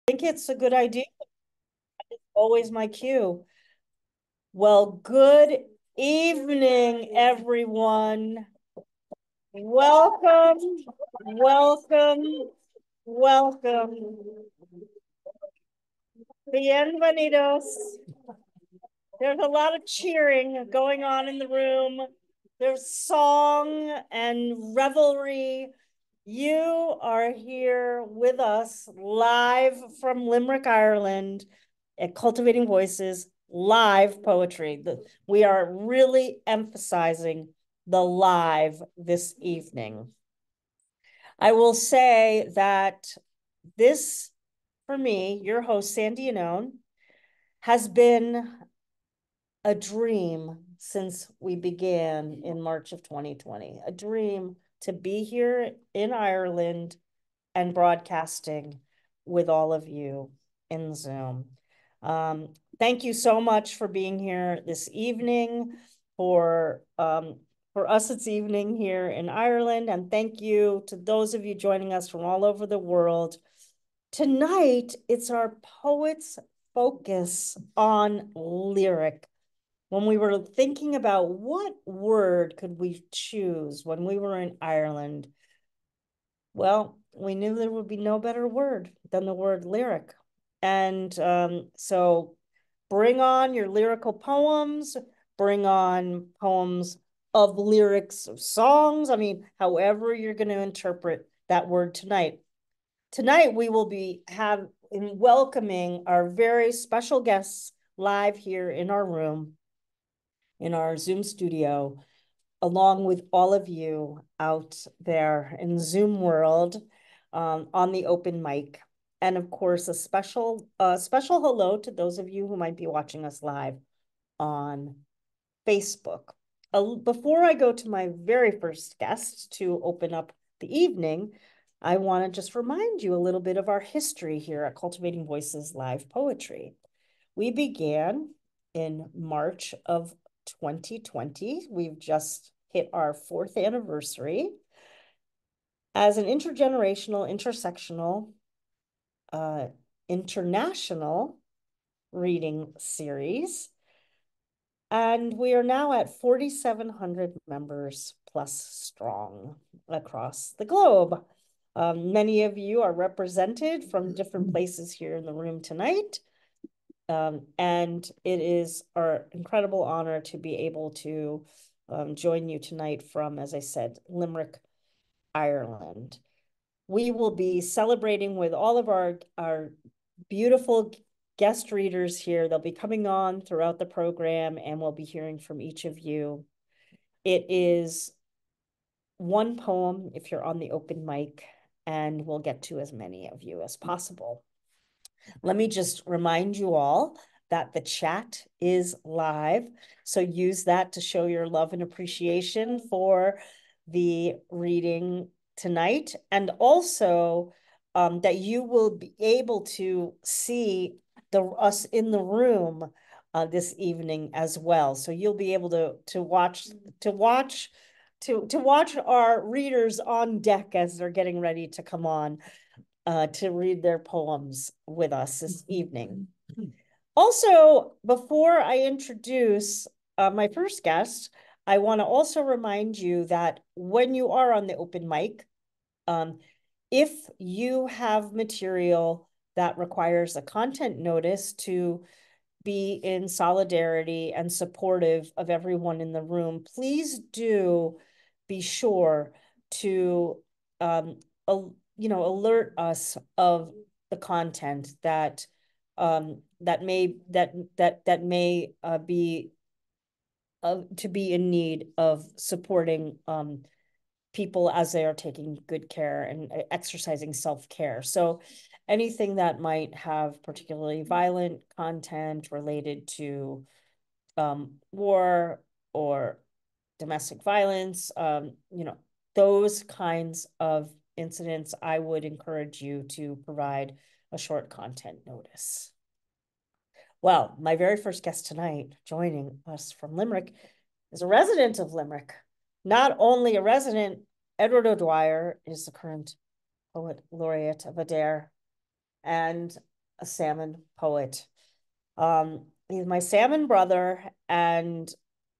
Think it's a good idea. Always my cue. Well, good evening, everyone. Welcome, welcome, welcome. Bienvenidos. There's a lot of cheering going on in the room. There's song and revelry. You are here with us live from Limerick, Ireland at Cultivating Voices live poetry. We are really emphasizing the live this evening. I will say that this, for me, your host, Sandy Yannone, has been a dream since we began in March of 2020. A dream to be here in Ireland and broadcasting with all of you in Zoom. Thank you so much for being here this evening. For us, it's evening here in Ireland. And thank you to those of you joining us from all over the world. Tonight, it's our Poets Focus on Lyric. When we were thinking about what word could we choose when we were in Ireland, well, we knew there would be no better word than the word lyric. And so bring on your lyrical poems, bring on poems of lyrics of songs. I mean, however you're going to interpret that word tonight. Tonight, we will be welcoming our very special guests live here in our room, in our Zoom studio, along with all of you out there in Zoom world on the open mic. And of course, a special hello to those of you who might be watching us live on Facebook. Before I go to my very first guest to open up the evening, I want to just remind you a little bit of our history here at Cultivating Voices Live Poetry. We began in March of 2020. We've just hit our 4th anniversary as an intergenerational, intersectional, international reading series. And we are now at 4,700 members plus strong across the globe. Many of you are represented from different places here in the room tonight. And it is our incredible honor to be able to join you tonight from, as I said, Limerick, Ireland. We will be celebrating with all of our beautiful guest readers here. They'll be coming on throughout the program, and we'll be hearing from each of you. It is one poem if you're on the open mic, and we'll get to as many of you as possible. Let me just remind you all that the chat is live. So use that to show your love and appreciation for the reading tonight. And also that you will be able to see us in the room this evening as well. So you'll be able to watch our readers on deck as they're getting ready to come on to read their poems with us this evening. Also, before I introduce my first guest, I want to also remind you that when you are on the open mic, if you have material that requires a content notice to be in solidarity and supportive of everyone in the room, please do be sure to alert us of the content that may be to be in need of supporting people as they are taking good care and exercising self-care. So anything that might have particularly violent content related to war or domestic violence, those kinds of incidents, I would encourage you to provide a short content notice. Well, my very first guest tonight, joining us from Limerick, is a resident of Limerick. Not only a resident, Edward O'Dwyer is the current poet laureate of Adair. And a salmon poet. He's my salmon brother, and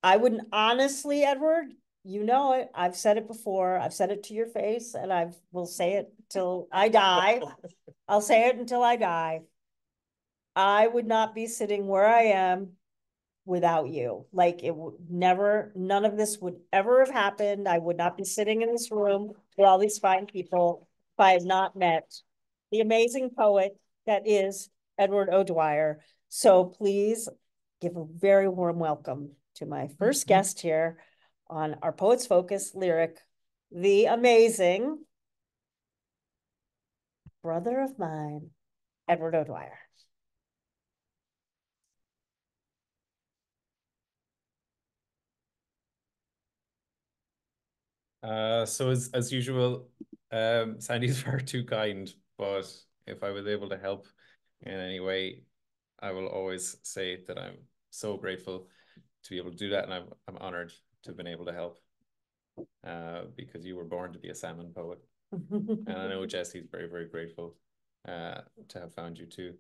I wouldn't honestly, Edward, you know it. I've said it before. I've said it to your face, and I will say it till I die. I'll say it until I die. I would not be sitting where I am without you. Like it would never, none of this would ever have happened. I would not be sitting in this room with all these fine people if I had not met the amazing poet that is Edward O'Dwyer. So please give a very warm welcome to my first guest here on our Poets Focus Lyric, the amazing brother of mine, Edward O'Dwyer. So as usual, Sandy's far too kind, but if I was able to help in any way, I will always say that I'm so grateful to be able to do that, and I'm honored to have been able to help. Because you were born to be a salmon poet. And I know Jesse's very, very grateful to have found you too.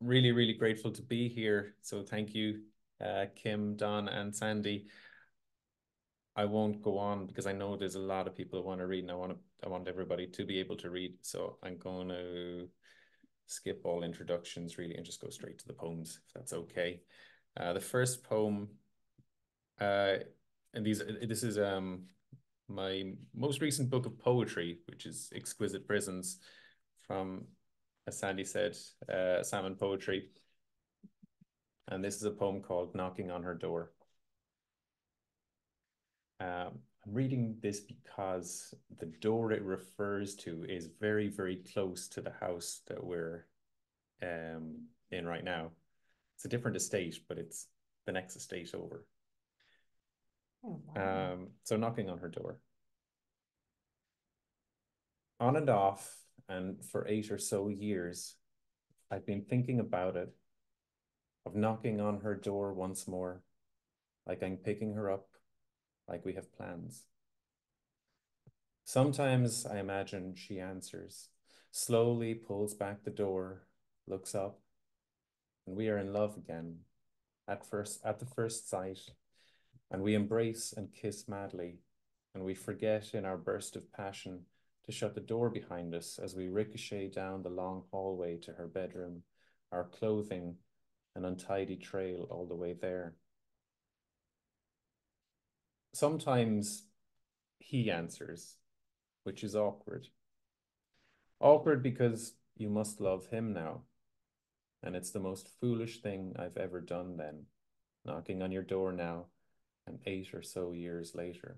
Really, really grateful to be here. So thank you, Kim, Don, and Sandy. I won't go on because I know there's a lot of people who want to read, and I want everybody to be able to read. So I'm going to skip all introductions really and just go straight to the poems, if that's okay. The first poem, and this is my most recent book of poetry, which is Exquisite Prisons, from, as Sandy said, salmon poetry. And this is a poem called Knocking on Her Door. I'm reading this because the door it refers to is very, very close to the house that we're in right now. It's a different estate, but it's the next estate over. Oh, wow. So knocking on her door. On and off, and for 8 or so years, I've been thinking about it, of knocking on her door once more, like I'm picking her up, like we have plans. Sometimes I imagine she answers, slowly pulls back the door, looks up, and we are in love again, at the first sight, and we embrace and kiss madly, and we forget in our burst of passion to shut the door behind us as we ricochet down the long hallway to her bedroom, our clothing an untidy trail all the way there. Sometimes he answers, which is awkward. Awkward because you must love him now. And it's the most foolish thing I've ever done then, knocking on your door now, and 8 or so years later.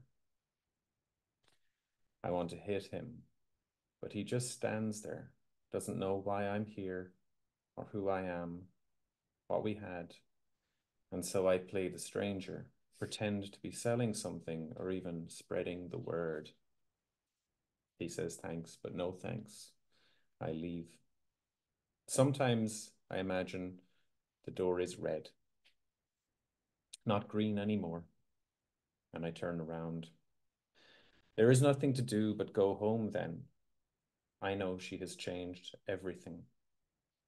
I want to hit him, but he just stands there, doesn't know why I'm here, or who I am, what we had. And so I play the stranger, pretend to be selling something or even spreading the word. He says thanks, but no thanks. I leave. Sometimes I imagine the door is red, not green anymore, and I turn around. There is nothing to do but go home then. I know she has changed everything.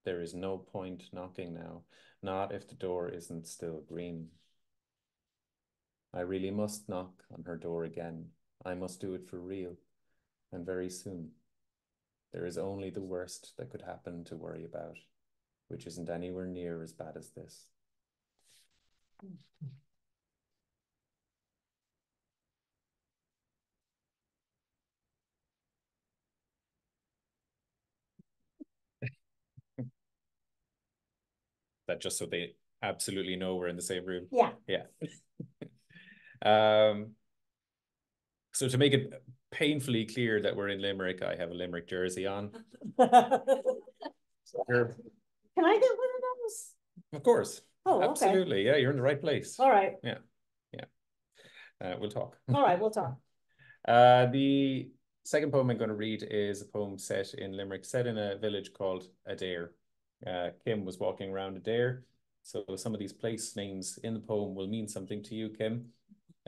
There is no point knocking now, not if the door isn't still green. I really must knock on her door again. I must do it for real, and very soon. There is only the worst that could happen to worry about, which isn't anywhere near as bad as this. That just so they absolutely know we're in the same room. Yeah. Yeah. So to make it painfully clear that we're in Limerick, I have a Limerick jersey on. Can I get one of those? Of course. Oh, absolutely. Okay. Yeah, you're in the right place. All right. Yeah. We'll talk. All right, we'll talk. The second poem I'm going to read is a poem set in Limerick, set in a village called Adair. Kim was walking around Adair, so some of these place names in the poem will mean something to you, Kim,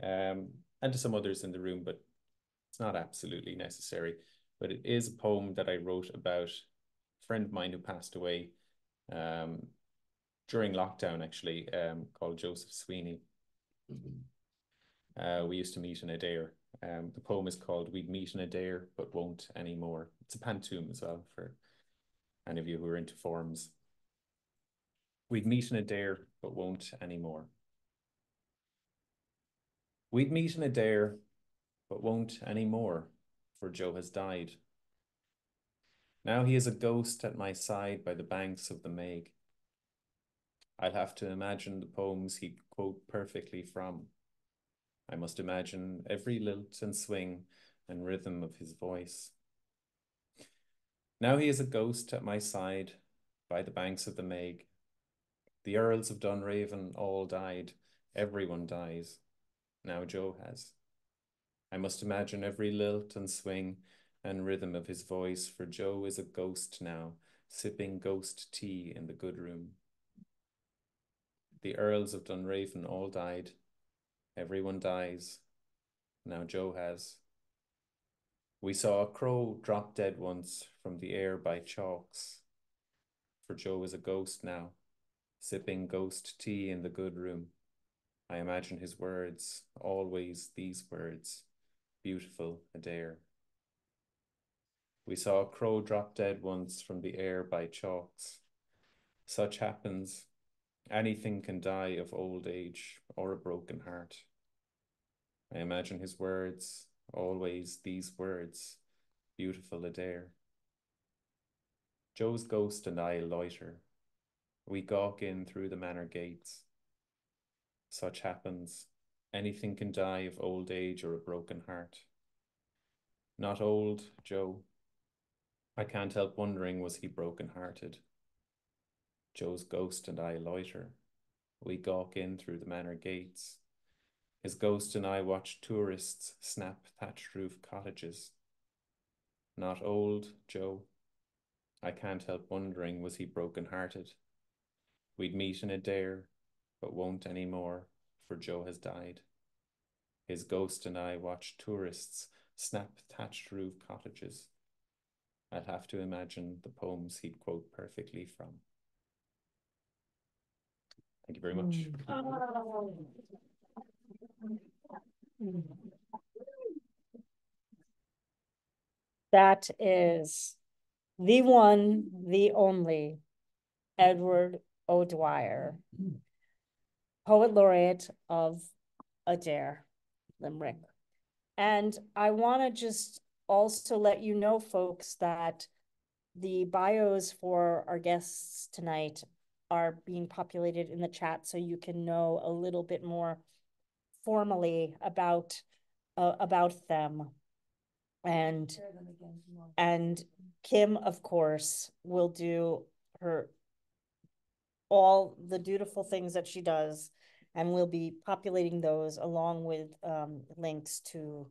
and to some others in the room, but it's not absolutely necessary. but it is a poem that I wrote about a friend of mine who passed away during lockdown, actually, called Joseph Sweeney. We used to meet in Adair. The poem is called We'd Meet in Adair, but Won't Anymore. It's a pantoum as well for any of you who are into forms. We'd meet in Adair, but won't anymore. We'd meet in Adair, but won't anymore, for Joe has died. Now he is a ghost at my side by the banks of the Meg. I'll have to imagine the poems he'd quote perfectly from. I must imagine every lilt and swing and rhythm of his voice. Now he is a ghost at my side by the banks of the Meg. The Earls of Dunraven all died. Everyone dies. Now Joe has. I must imagine every lilt and swing and rhythm of his voice, for Joe is a ghost now, sipping ghost tea in the good room. The Earls of Dunraven all died. Everyone dies. Now Joe has. We saw a crow drop dead once from the air by chalks, for Joe is a ghost now, sipping ghost tea in the good room. I imagine his words, always these words, beautiful Adair. We saw a crow drop dead once from the air by chalks. Such happens. Anything can die of old age or a broken heart. I imagine his words, always these words, beautiful Adair. Joe's ghost and I loiter. We gawk in through the manor gates. Such happens. Anything can die of old age or a broken heart. Not old, Joe. I can't help wondering, was he broken-hearted? Joe's ghost and I loiter. We gawk in through the manor gates. His ghost and I watch tourists snap thatched roof cottages. Not old, Joe. I can't help wondering, was he broken-hearted? We'd meet in Adair, but won't anymore, for Joe has died. His ghost and I watch tourists snap thatched roof cottages. I'd have to imagine the poems he'd quote perfectly from. Thank you very much. That is the one, the only, Edward O'Dwyer, Poet Laureate of Adair, Limerick. And I want to just also let you know, folks, that the bios for our guests tonight are being populated in the chat, so you can know a little bit more formally about them. And Kim, of course, will do all the dutiful things that she does, and we'll be populating those along with links to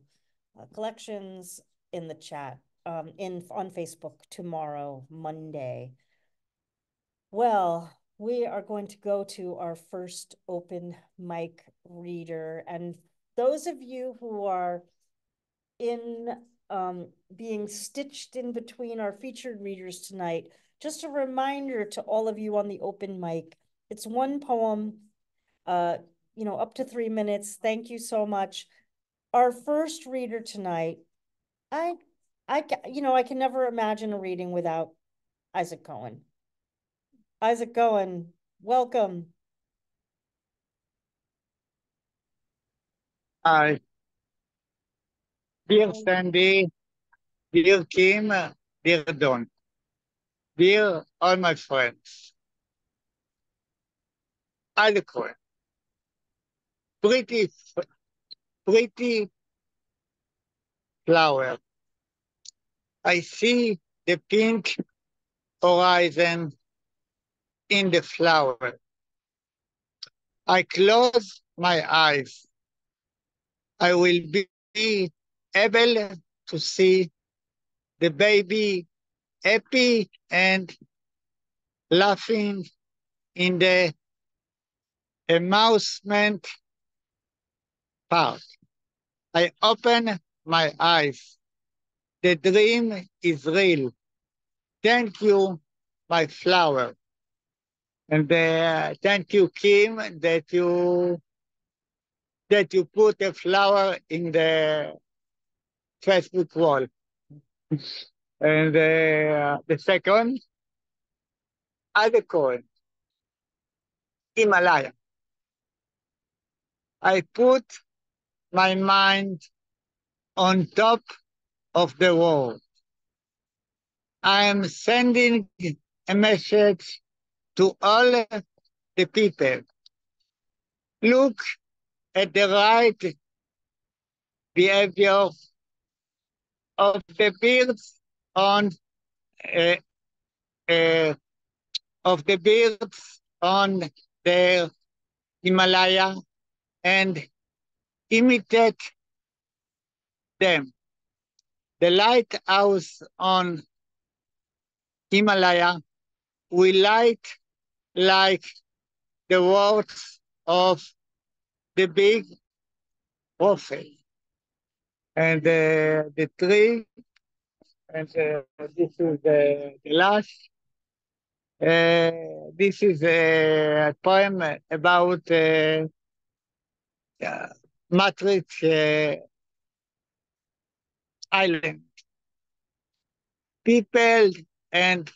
collections in the chat on Facebook tomorrow, Monday. Well, we are going to go to our first open mic reader, and those of you who are being stitched in between our featured readers tonight, just a reminder to all of you on the open mic, it's one poem, up to 3 minutes. Thank you so much. Our first reader tonight, I can never imagine a reading without Isaac Cohen. Isaac Cohen, welcome. Hi. Dear Sandy, dear Kim, dear Don, dear all my friends. Isaac Cohen. Pretty flower. I see the pink horizon in the flower. I close my eyes. I will be able to see the baby happy and laughing in the amusement park. I open my eyes. The dream is real. Thank you, my flower. And thank you, Kim, that you put a flower in the Facebook wall. And the second, Cohen, Himalaya. I put my mind on top of the world. I am sending a message to all the people. Look at the right behavior of the birds on the Himalaya and imitate them. The lighthouse on Himalaya will light like the words of the big prophet. And the tree, and this is the last. This is a poem about Matrix Island. People and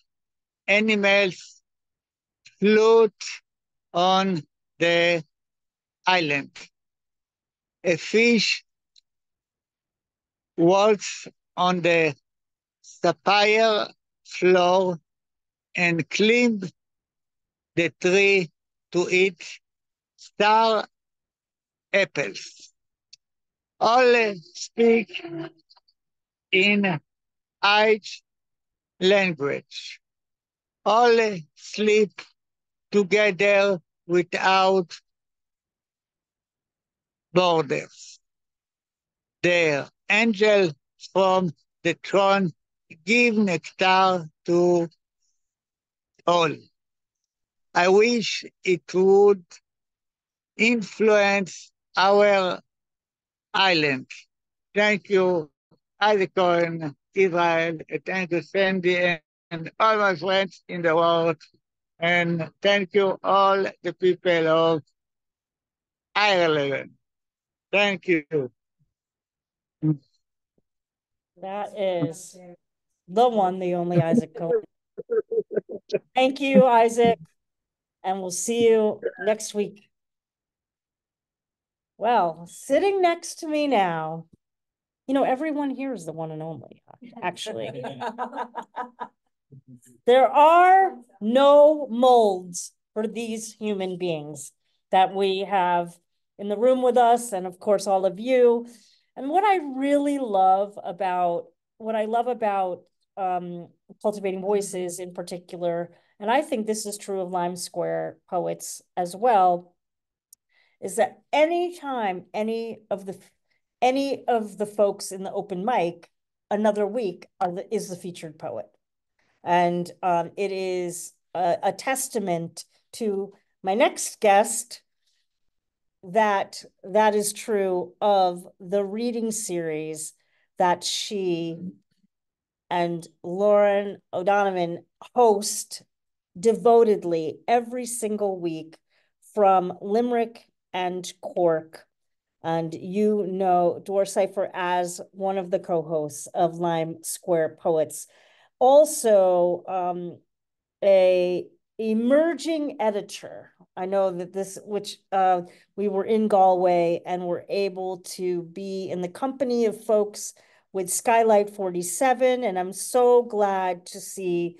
animals float on the island. A fish walks on the sapphire floor and climbs the tree to eat star apples. All speak in each language. All sleep together without borders. The angel from the throne give nectar to all. I wish it would influence our island. Thank you, Cohen, Israel. Thank you, Sandy, and all my friends in the world. And thank you, all the people of Ireland. Thank you. That is the one, the only Isaac Cohen. Thank you, Isaac. And we'll see you next week. Well, sitting next to me now, you know, everyone here is the one and only, actually. There are no molds for these human beings that we have in the room with us, and of course, all of you. And what I really love about, Cultivating Voices in particular, and I think this is true of Lime Square poets as well, is that anytime any of the folks in the open mic another week is the featured poet. And it is a testament to my next guest that is true of the reading series that she and Lauren O'Donovan host devotedly every single week from Limerick and Cork. And you know Dor Seifer as one of the co-hosts of Lime Square Poets. Also, a emerging editor. I know that we were in Galway and were able to be in the company of folks with Skylight 47. And I'm so glad to see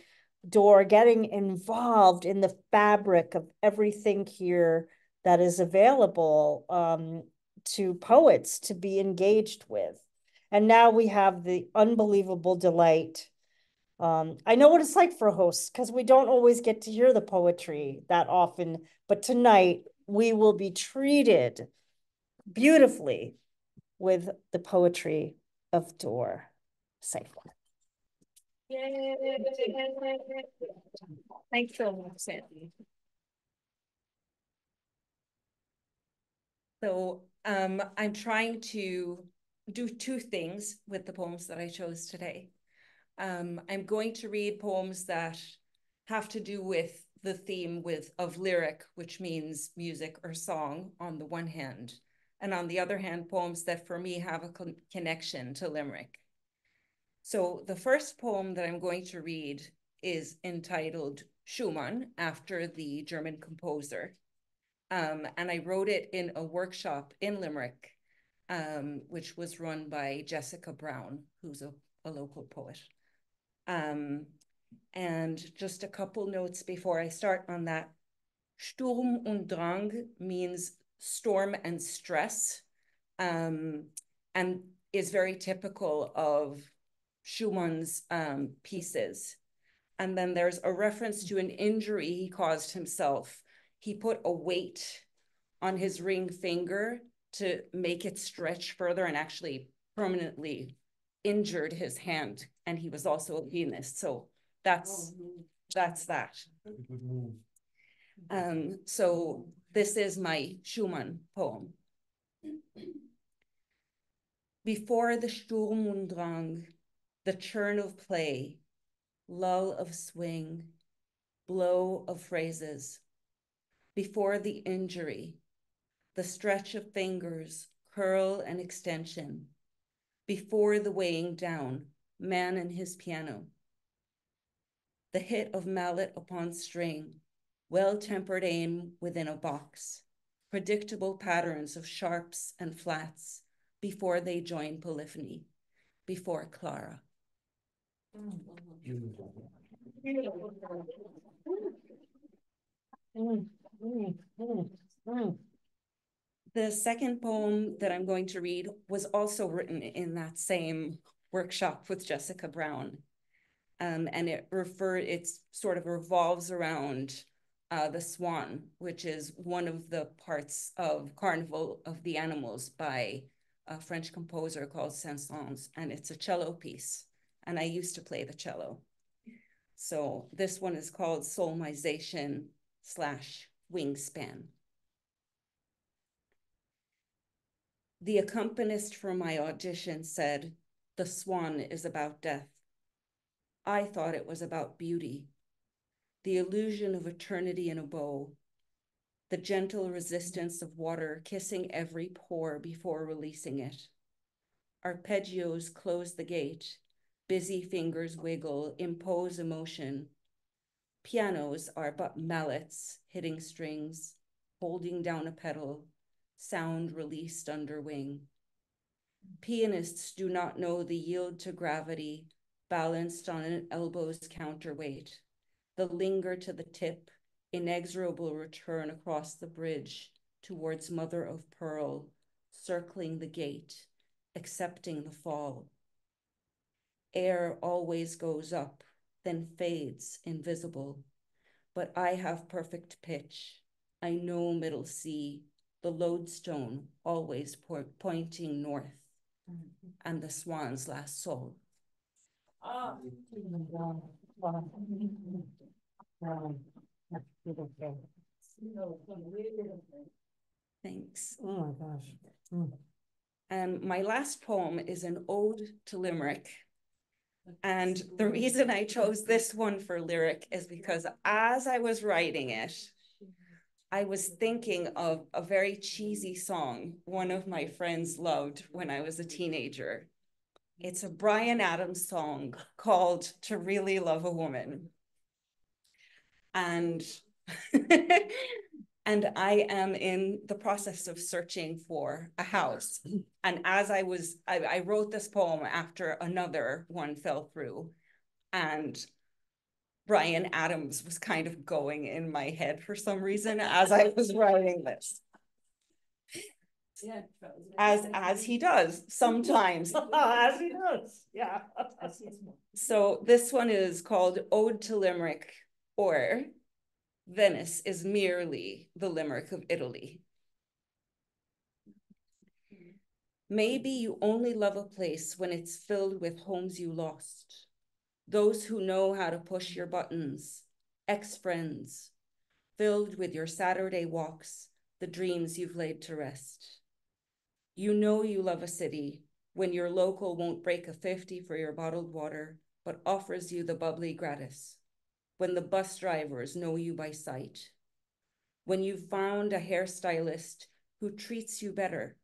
Dor getting involved in the fabric of everything here that is available to poets to be engaged with. And now we have the unbelievable delight. I know what it's like for hosts because we don't always get to hear the poetry that often, but tonight we will be treated beautifully with the poetry of Dor Seifer. Yay. Thanks so much, Sandy. So I'm trying to do two things with the poems that I chose today. I'm going to read poems that have to do with the theme of lyric, which means music or song on the one hand, and on the other hand, poems that for me have a connection to Limerick. So the first poem that I'm going to read is entitled Schumann, after the German composer. And I wrote it in a workshop in Limerick, which was run by Jessica Brown, who's a local poet. And just a couple notes before I start on that. Sturm und Drang means storm and stress, and is very typical of Schumann's pieces. And then there's a reference to an injury he caused himself. He put a weight on his ring finger to make it stretch further and actually permanently injured his hand. And he was also a pianist. So that's that. So this is my Schumann poem. Before the Sturm und Drang, the churn of play, lull of swing, blow of phrases. Before the injury, the stretch of fingers, curl and extension. Before the weighing down, man and his piano. The hit of mallet upon string, well-tempered aim within a box, predictable patterns of sharps and flats before they join polyphony, before Clara. The second poem that I'm going to read was also written in that same workshop with Jessica Brown. And it sort of revolves around the Swan, which is one of the parts of Carnival of the Animals by a French composer called Saint-Saëns, and it's a cello piece. And I used to play the cello. So this one is called Solmization / Wingspan. The accompanist for my audition said, "The Swan is about death." I thought it was about beauty, the illusion of eternity in a bow, the gentle resistance of water kissing every pore before releasing it. Arpeggios close the gate, busy fingers wiggle, impose emotion. Pianos are but mallets hitting strings, holding down a pedal, sound released under wing. Pianists do not know the yield to gravity, balanced on an elbow's counterweight, the linger to the tip, inexorable return across the bridge towards mother of pearl, circling the gate, accepting the fall. Air always goes up, then fades invisible, but I have perfect pitch. I know middle C, the lodestone always pointing north, and the swan's last soul. Thanks. Oh my gosh. And my last poem is an ode to Limerick. And the reason I chose this one for lyric is because as I was writing it, I was thinking of a very cheesy song one of my friends loved when I was a teenager. It's a Bryan Adams song called To Really Love a Woman. And, and I am in the process of searching for a house. And as I wrote this poem after another one fell through, and Bryan Adams was kind of going in my head for some reason as I was writing this. Yeah. As he does sometimes. As he does, yeah. So this one is called Ode to Limerick, or Venice is merely the Limerick of Italy. Maybe you only love a place when it's filled with homes you lost, those who know how to push your buttons, ex-friends, filled with your Saturday walks, the dreams you've laid to rest. You know you love a city when your local won't break a 50 for your bottled water, but offers you the bubbly gratis, when the bus drivers know you by sight, when you've found a hairstylist who treats you better,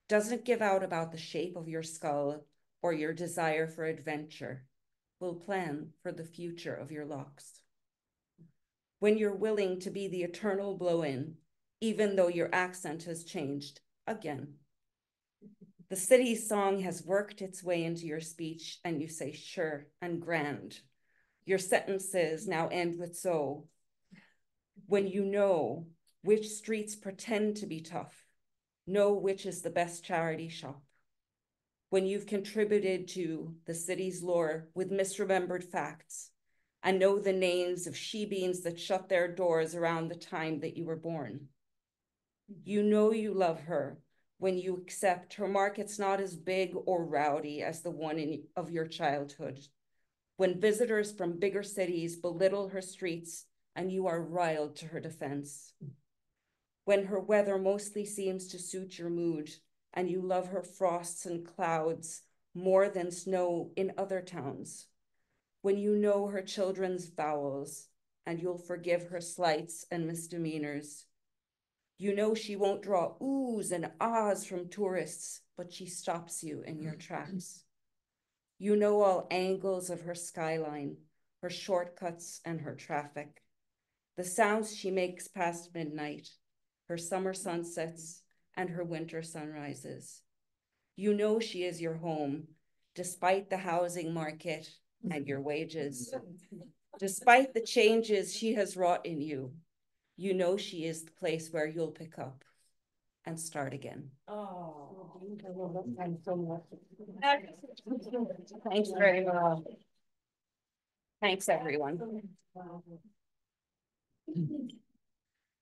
doesn't give out about the shape of your skull or your desire for adventure, will plan for the future of your locks. When you're willing to be the eternal blow-in, even though your accent has changed again. The city song has worked its way into your speech and you say sure and grand. Your sentences now end with so. When you know which streets pretend to be tough, know which is the best charity shop. When you've contributed to the city's lore with misremembered facts and know the names of she-beans that shut their doors around the time that you were born. You know you love her when you accept her market's not as big or rowdy as the one of your childhood. When visitors from bigger cities belittle her streets and you are riled to her defense. When her weather mostly seems to suit your mood and you love her frosts and clouds more than snow in other towns. When you know her children's vowels and you'll forgive her slights and misdemeanors. You know she won't draw oohs and ahs from tourists, but she stops you in your tracks. You know all angles of her skyline, her shortcuts and her traffic, the sounds she makes past midnight, her summer sunsets and her winter sunrises. You know she is your home, despite the housing market and your wages. Despite the changes she has wrought in you, you know she is the place where you'll pick up and start again. Oh, thanks so much. Thanks very much. Thanks, everyone.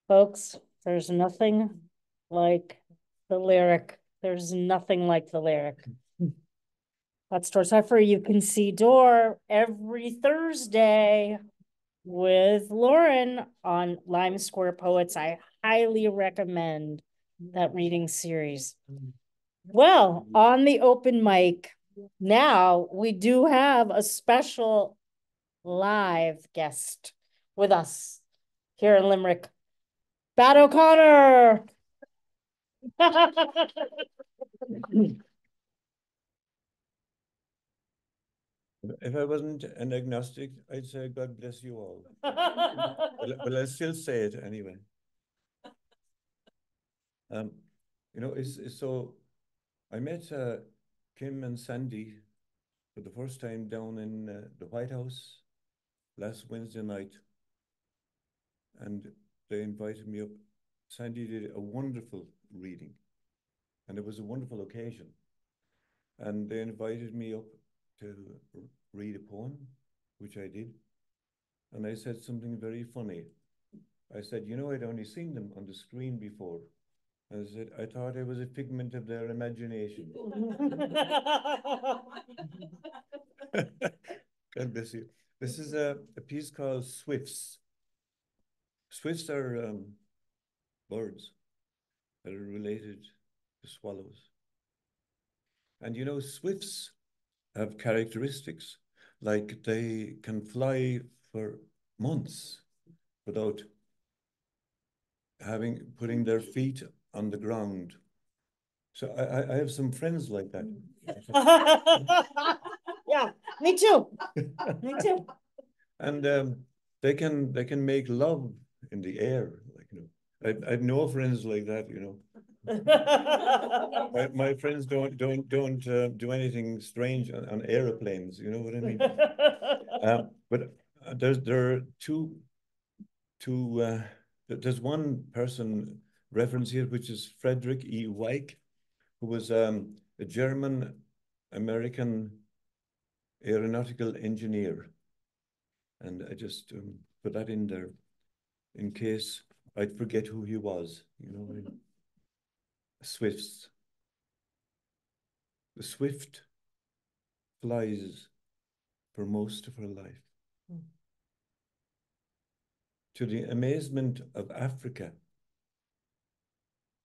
Folks, there's nothing like the lyric. There's nothing like the lyric. That's Seifer. You can see Door every Thursday with Lauren on Lime Square Poets. I highly recommend that reading series. Well, on the open mic, now we do have a special live guest with us here in Limerick. Batt O'Connor. If I wasn't an agnostic, I'd say God bless you all. But I'll still say it anyway. You know, it's so I met Kim and Sandy for the first time down in the White House last Wednesday night. And they invited me up. Sandy did a wonderful reading. And it was a wonderful occasion. And they invited me up to read a poem, which I did. And I said something very funny. I said, you know, I'd only seen them on the screen before. I said, I thought it was a figment of their imagination. God bless you. This is a piece called Swifts. Swifts are birds that are related to swallows. And you know, swifts have characteristics, like they can fly for months without putting their feet on the ground. So I have some friends like that. Yeah, me too. Me too. And they can make love in the air, like, you know. I've no friends like that, you know. My friends don't do anything strange on airplanes, you know what I mean? But there are there's one person referenced here, which is Frederick E. Weick, who was a German-American aeronautical engineer. And I just put that in there in case I'd forget who he was, you know what I mean? Swifts. The swift flies for most of her life. To the amazement of Africa,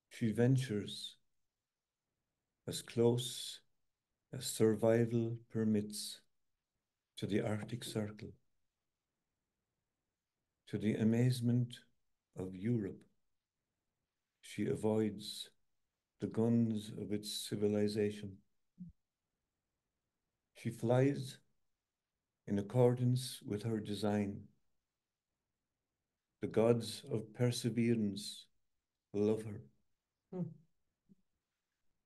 she ventures as close as survival permits, to the Arctic Circle, to the amazement of Europe. She avoids the guns of its civilization. She flies in accordance with her design. The gods of perseverance love her.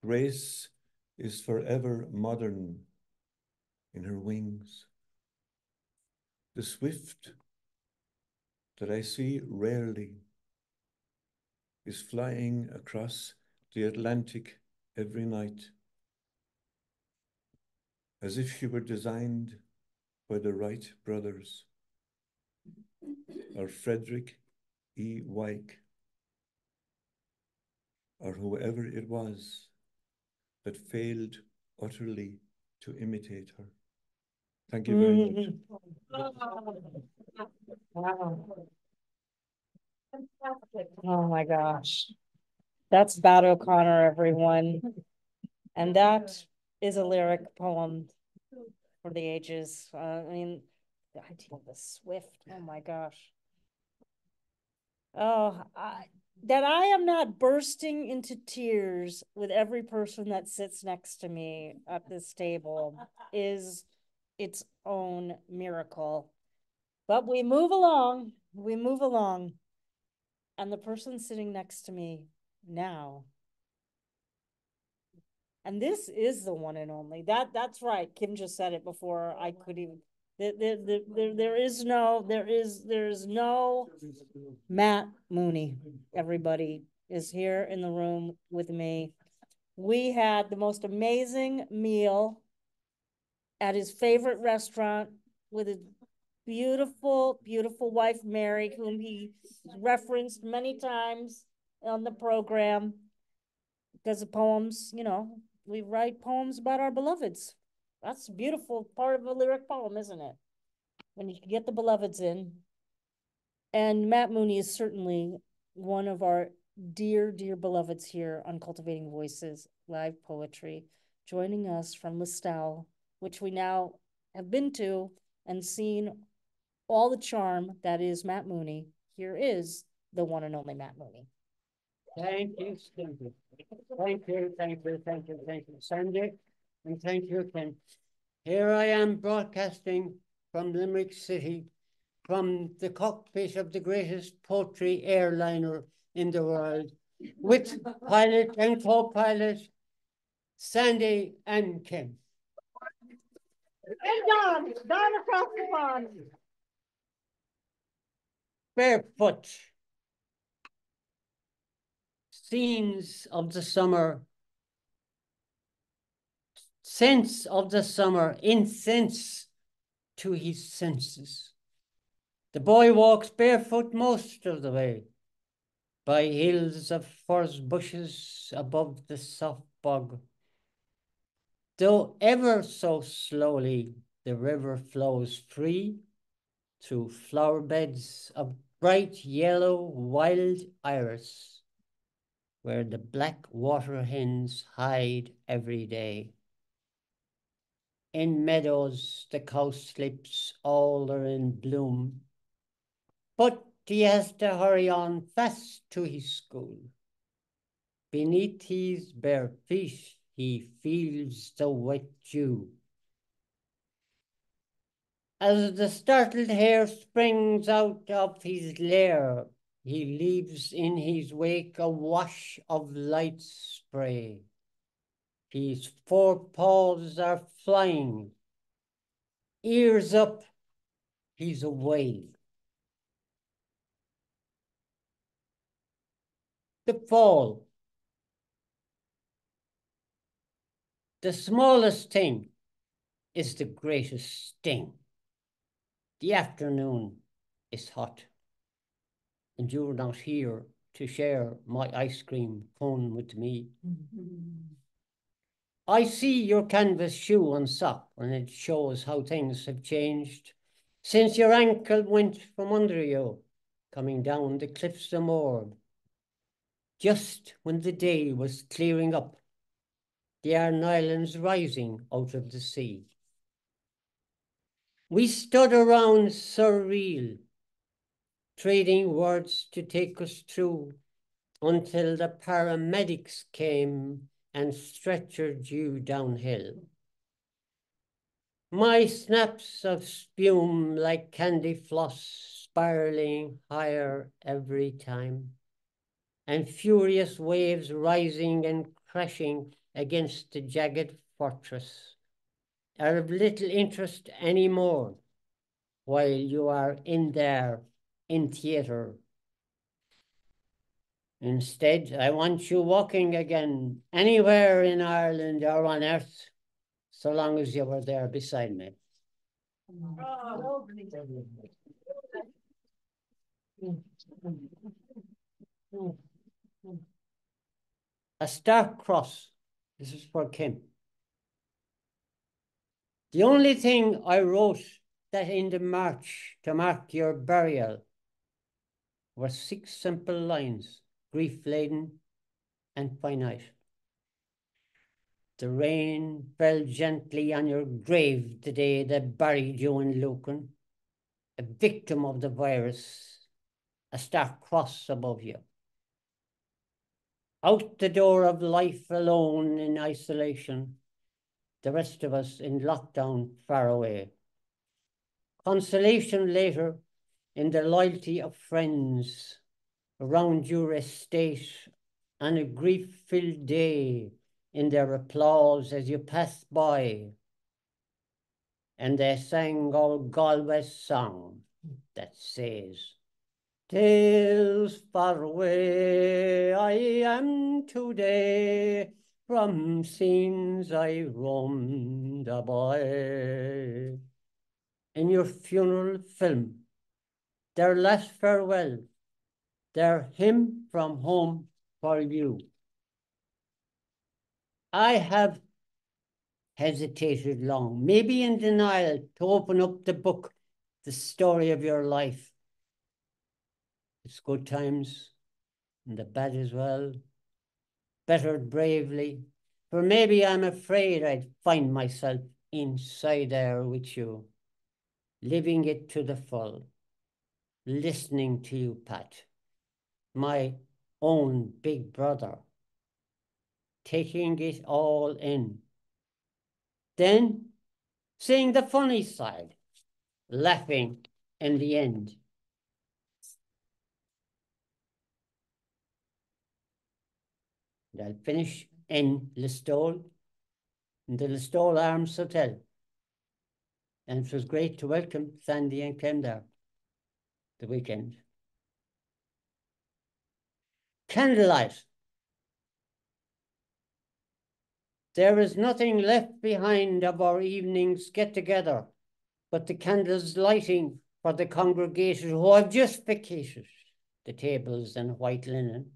Grace is forever modern in her wings. The swift that I see rarely is flying across the Atlantic every night, as if she were designed by the Wright brothers, or Frederick E. Wyke, or whoever it was that failed utterly to imitate her. Thank you very much. Wow. Oh my gosh. That's Batt O'Connor, everyone. And that is a lyric poem for the ages. I mean, the idea of the swift, oh my gosh. Oh, that I am not bursting into tears with every person that sits next to me at this table is its own miracle. But we move along, and the person sitting next to me now, and this is the one and only. That's right. Kim just said it before I could even. There is no Matt Mooney. Everybody is here in the room with me. We had the most amazing meal at his favorite restaurant with his beautiful, beautiful wife, Mary, whom he referenced many times on the program because of poems. You know, we write poems about our beloveds. That's a beautiful part of a lyric poem, isn't it? When you can get the beloveds in. And Matt Mooney is certainly one of our dear, dear beloveds here on Cultivating Voices, live poetry, joining us from Listowel, which we now have been to and seen all the charm that is Matt Mooney. Here is the one and only Matt Mooney. Thank you, Cindy. Thank you, thank you, thank you, thank you, Sandy. And thank you, Ken. Here I am broadcasting from Limerick City, from the cockpit of the greatest poetry airliner in the world, with pilot and co-pilot, Sandy and Kim. And Don across the pond. Barefoot. Scenes of the summer. Sense of the summer, incense to his senses. The boy walks barefoot most of the way, by hills of furze bushes above the soft bog. Though ever so slowly, the river flows free through flower beds of bright yellow wild iris, where the black water hens hide every day. In meadows, the cowslips all are in bloom, but he has to hurry on fast to his school. Beneath his bare feet, he feels the wet dew. As the startled hare springs out of his lair, he leaves in his wake a wash of light spray. His forepaws are flying. Ears up, he's away. The fall. The smallest thing is the greatest sting. The afternoon is hot, and you're not here to share my ice cream cone with me. I see your canvas shoe on sock, and it shows how things have changed since your ankle went from under you, coming down the cliffs of Moor. Just when the day was clearing up, the Aran Islands rising out of the sea. We stood around surreal, trading words to take us through until the paramedics came and stretchered you downhill. My snaps of spume like candy floss spiraling higher every time, and furious waves rising and crashing against the jagged fortress are of little interest anymore while you are in there in theatre. Instead, I want you walking again anywhere in Ireland or on earth, so long as you were there beside me. A stark cross. This is for Kim. The only thing I wrote that in the march to mark your burial were 6 simple lines, grief-laden and finite. The rain fell gently on your grave the day they buried you in Lucan, a victim of the virus, a stark cross above you. Out the door of life alone in isolation, the rest of us in lockdown far away. Consolation later in the loyalty of friends around your estate on a grief-filled day in their applause as you passed by. And they sang our Galway's song that says, "'Tis far away I am today from scenes I roamed a boy." In your funeral film, their last farewell, their hymn from home for you. I have hesitated long, maybe in denial, to open up the book, the story of your life. It's good times and the bad as well, bettered bravely, for maybe I'm afraid I'd find myself inside there with you, living it to the full, listening to you, Pat, my own big brother, taking it all in. Then seeing the funny side, laughing in the end. And I'll finish in Listowel, in the Listowel Arms Hotel. And it was great to welcome Sandy and Clem there the weekend. Candlelight. There is nothing left behind of our evenings get-together but the candles lighting for the congregation who have just vacated, the tables and white linen.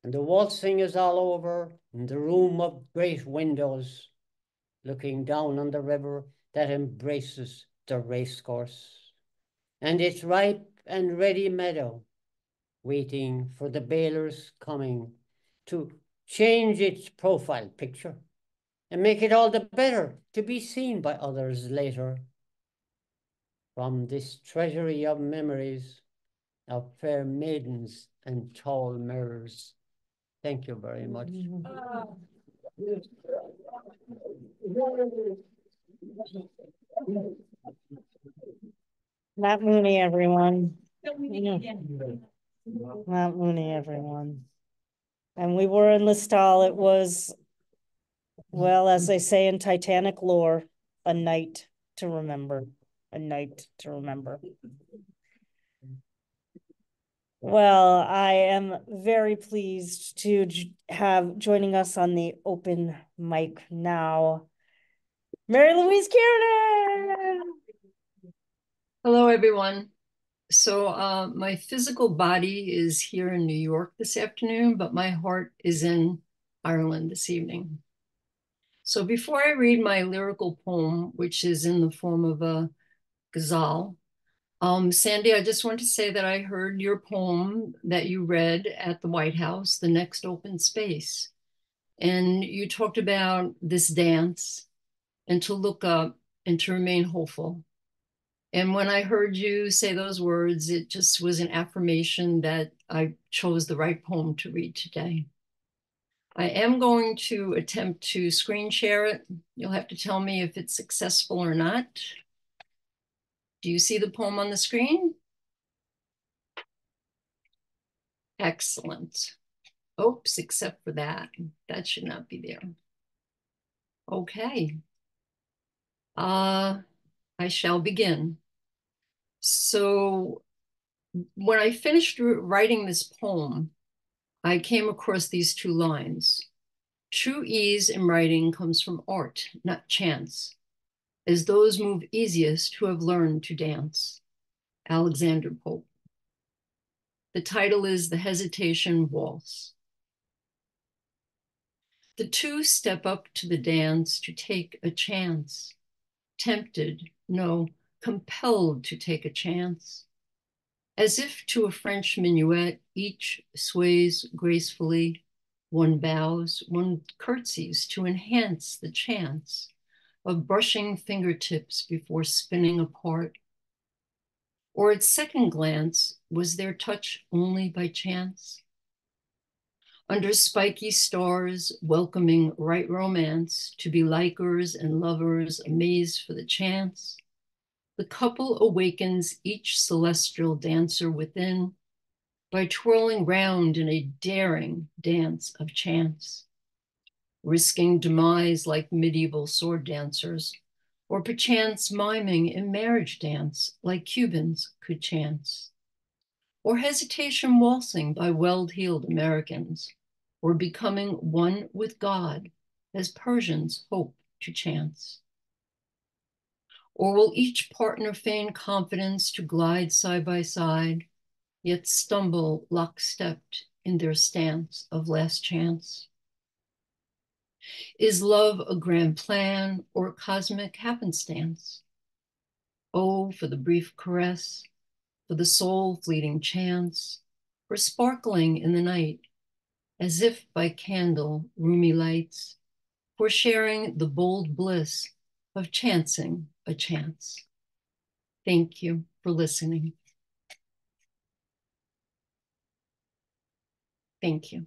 And the waltzing is all over in the room of great windows, looking down on the river that embraces the racecourse, and its ripe and ready meadow, waiting for the baler's coming to change its profile picture and make it all the better to be seen by others later. From this treasury of memories of fair maidens and tall mirrors. Thank you very much. Matt Mooney, everyone. Matt Mooney, everyone. And we were in Listal. It was, well, as they say in Titanic lore, a night to remember. A night to remember. Well, I am very pleased to have joining us on the open mic now, Mary Louise Kiernan. Hello, everyone. So my physical body is here in New York this afternoon, but my heart is in Ireland this evening. So before I read my lyrical poem, which is in the form of a ghazal, Sandy, I just want to say that I heard your poem that you read at the White House, The Next Open Space. And you talked about this dance and to look up and to remain hopeful. And when I heard you say those words, it just was an affirmation that I chose the right poem to read today. I am going to attempt to screen share it. You'll have to tell me if it's successful or not. Do you see the poem on the screen? Excellent. Oops, except for that. That should not be there. Okay. I shall begin. So when I finished writing this poem, I came across these two lines. True ease in writing comes from art, not chance, as those move easiest who have learned to dance. Alexander Pope. The title is The Hesitation Waltz. The two step up to the dance to take a chance. Tempted, no, compelled to take a chance. As if to a French minuet, each sways gracefully. One bows, one curtsies to enhance the chance of brushing fingertips before spinning apart. Or at second glance, was their touch only by chance? Under spiky stars, welcoming right romance, to be likers and lovers amazed for the chance, the couple awakens each celestial dancer within by twirling round in a daring dance of chance, risking demise like medieval sword dancers, or perchance miming in marriage dance like Cubans could chance, or hesitation waltzing by well-heeled Americans, or becoming one with God as Persians hope to chance. Or will each partner feign confidence to glide side by side, yet stumble lockstepped in their stance of last chance? Is love a grand plan or cosmic happenstance? Oh, for the brief caress, for the soul fleeting chance, for sparkling in the night, as if by candle roomy lights, for sharing the bold bliss of chancing a chance. Thank you for listening. Thank you.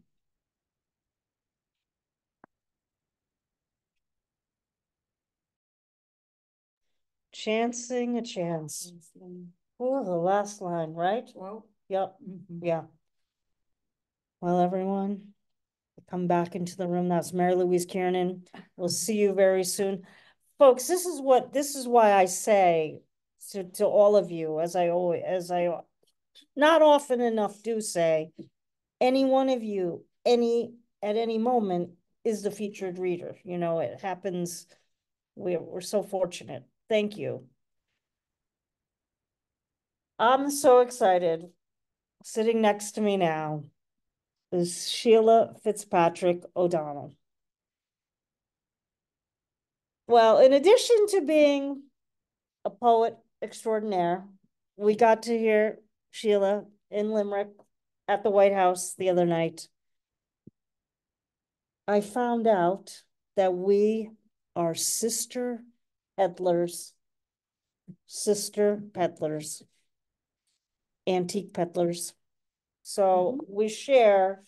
Chancing a chance. Oh, the last line, right? Well, Yep. Yeah. Well, everyone, come back into the room. That's Mary Louise Kiernan. We'll see you very soon. Folks, this is why I say to all of you, as I not often enough do say, any one of you, at any moment is the featured reader. You know, it happens. We're so fortunate. Thank you. I'm so excited. Sitting next to me now is Sheila Fitzpatrick O'Donnell. Well, in addition to being a poet extraordinaire, we got to hear Sheila in Limerick at the White House the other night. I found out that we are sister peddlers, antique peddlers. So we share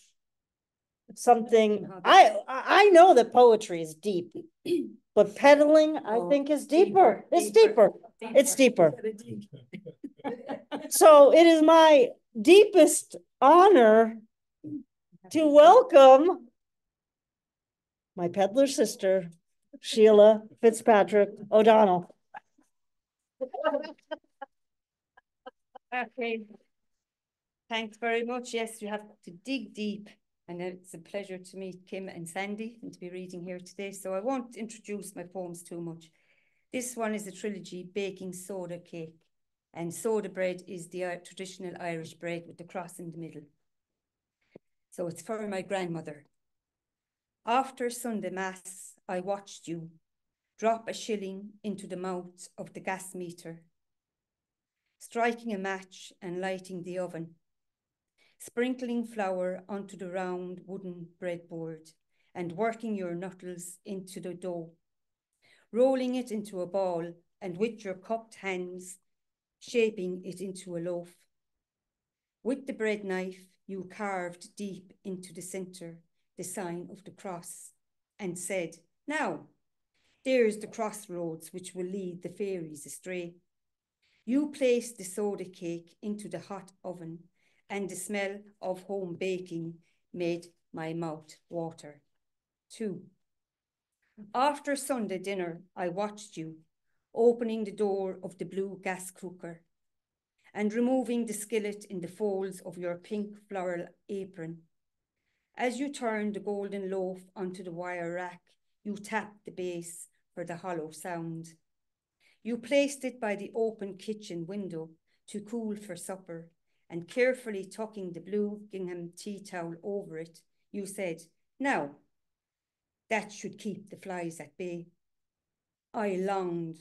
something. I know that poetry is deep, but peddling, I think, is deeper. It's deeper. It's deeper. So it is my deepest honor to welcome my peddler sister, Sheila Fitzpatrick O'Donnell. Okay. Thanks very much. Yes, you have to dig deep. And it's a pleasure to meet Kim and Sandy and to be reading here today. So I won't introduce my poems too much. This one is a trilogy, Baking Soda Cake. And soda bread is the traditional Irish bread with the cross in the middle. So it's for my grandmother. After Sunday Mass, I watched you drop a shilling into the mouth of the gas meter, striking a match and lighting the oven, sprinkling flour onto the round wooden breadboard and working your knuckles into the dough, rolling it into a ball, and with your cupped hands, shaping it into a loaf. With the bread knife, you carved deep into the center the sign of the cross and said, "Now, there's the crossroads which will lead the fairies astray." You placed the soda cake into the hot oven, and the smell of home baking made my mouth water. 2. After Sunday dinner, I watched you opening the door of the blue gas cooker and removing the skillet in the folds of your pink floral apron. As you turned the golden loaf onto the wire rack, you tapped the base for the hollow sound. You placed it by the open kitchen window to cool for supper, and carefully tucking the blue gingham tea towel over it, you said, "Now, that should keep the flies at bay." I longed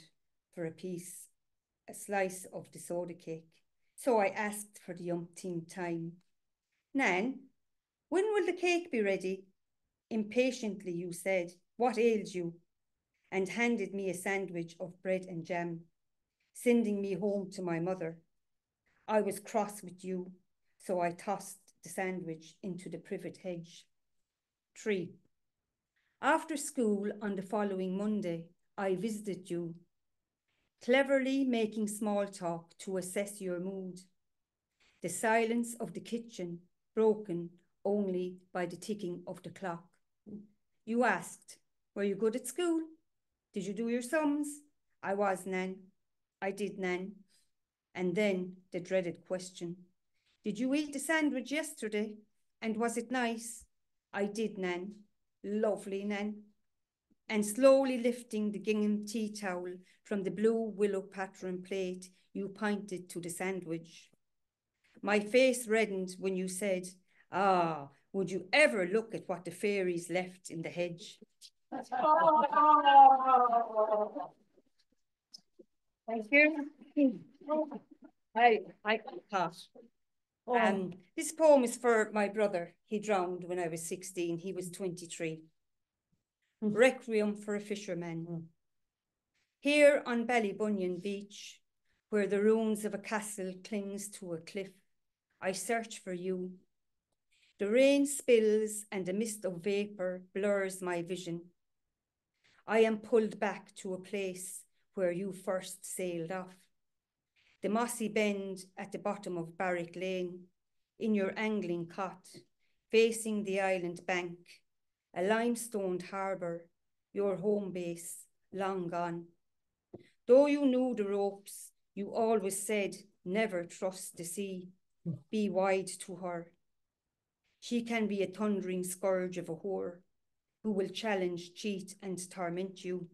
for a slice of the soda cake, so I asked for the umpteenth time, "Nan, when will the cake be ready?" Impatiently you said, "What ails you?" and handed me a sandwich of bread and jam, sending me home to my mother. I was cross with you, so I tossed the sandwich into the privet hedge. 3. After school on the following Monday, I visited you, cleverly making small talk to assess your mood. The silence of the kitchen broken only by the ticking of the clock. You asked, "Were you good at school? Did you do your sums?" I was, Nan. I did, Nan. And then the dreaded question, "Did you eat the sandwich yesterday? And was it nice?" I did, Nan. Lovely, Nan. And slowly lifting the gingham tea towel from the blue willow pattern plate, you pointed to the sandwich. My face reddened when you said, "Ah, would you ever look at what the fairies left in the hedge?" Thank you. I pass. This poem is for my brother. He drowned when I was 16. He was 23. Requiem for a Fisherman. Here on Ballybunion Beach, where the ruins of a castle clings to a cliff, I search for you. The rain spills and a mist of vapor blurs my vision. I am pulled back to a place where you first sailed off. The mossy bend at the bottom of Barrack Lane, in your angling cot, facing the island bank, a limestoned harbour, your home base, long gone. Though you knew the ropes, you always said, never trust the sea, be wide to her. She can be a thundering scourge of a whore, who will challenge, cheat, and torment you.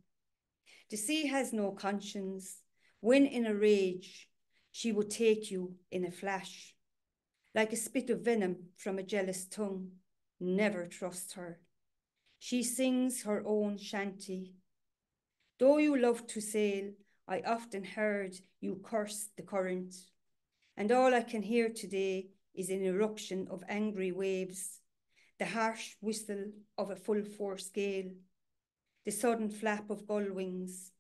The sea has no conscience. When in a rage, she would take you in a flash. Like a spit of venom from a jealous tongue, never trust her. She sings her own shanty. Though you love to sail, I often heard you curse the current. And all I can hear today is an eruption of angry waves, the harsh whistle of a full force gale, the sudden flap of gull wings,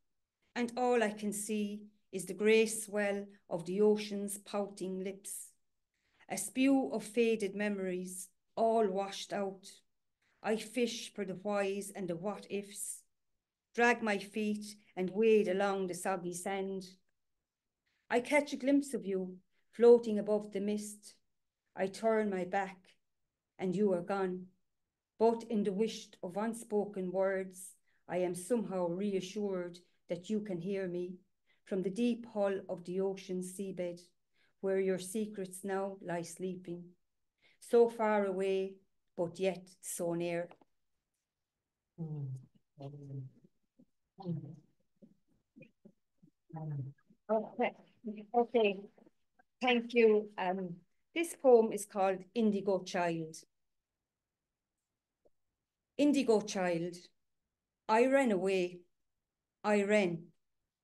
and all I can see is the grey swell of the ocean's pouting lips, a spew of faded memories, all washed out. I fish for the whys and the what-ifs, drag my feet and wade along the soggy sand. I catch a glimpse of you floating above the mist. I turn my back and you are gone. But in the wished of unspoken words, I am somehow reassured that you can hear me from the deep hull of the ocean's seabed, where your secrets now lie sleeping, so far away, but yet so near. Okay, thank you. This poem is called Indigo Child. Indigo Child, I ran away. I ran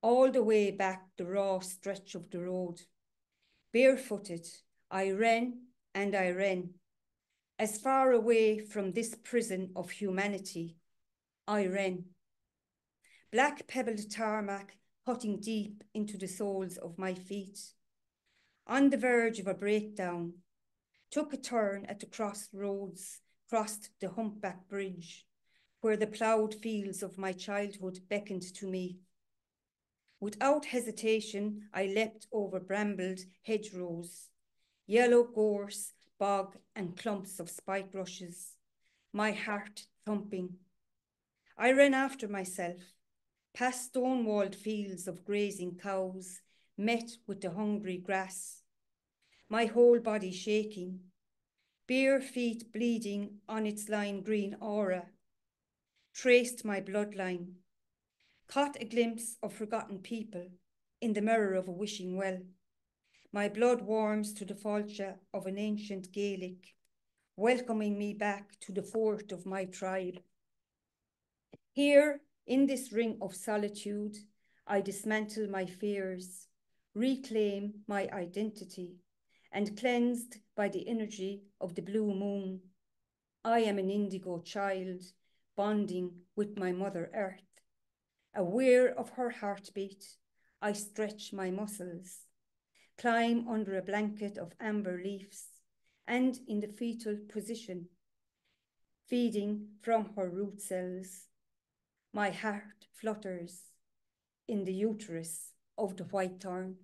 all the way back the raw stretch of the road. Barefooted, I ran and I ran. As far away from this prison of humanity, I ran. Black pebbled tarmac cutting deep into the soles of my feet. On the verge of a breakdown, took a turn at the crossroads, crossed the humpback bridge, where the ploughed fields of my childhood beckoned to me. Without hesitation, I leapt over brambled hedgerows, yellow gorse, bog, and clumps of spike rushes, my heart thumping. I ran after myself, past stone-walled fields of grazing cows, met with the hungry grass, my whole body shaking, bare feet bleeding on its lime green aura, traced my bloodline, caught a glimpse of forgotten people in the mirror of a wishing well. My blood warms to the falcha of an ancient Gaelic, welcoming me back to the fort of my tribe. Here, in this ring of solitude, I dismantle my fears, reclaim my identity, and cleansed by the energy of the blue moon, I am an indigo child, bonding with my Mother Earth. Aware of her heartbeat, I stretch my muscles, climb under a blanket of amber leaves, and in the fetal position, feeding from her root cells, my heart flutters in the uterus of the white thorn.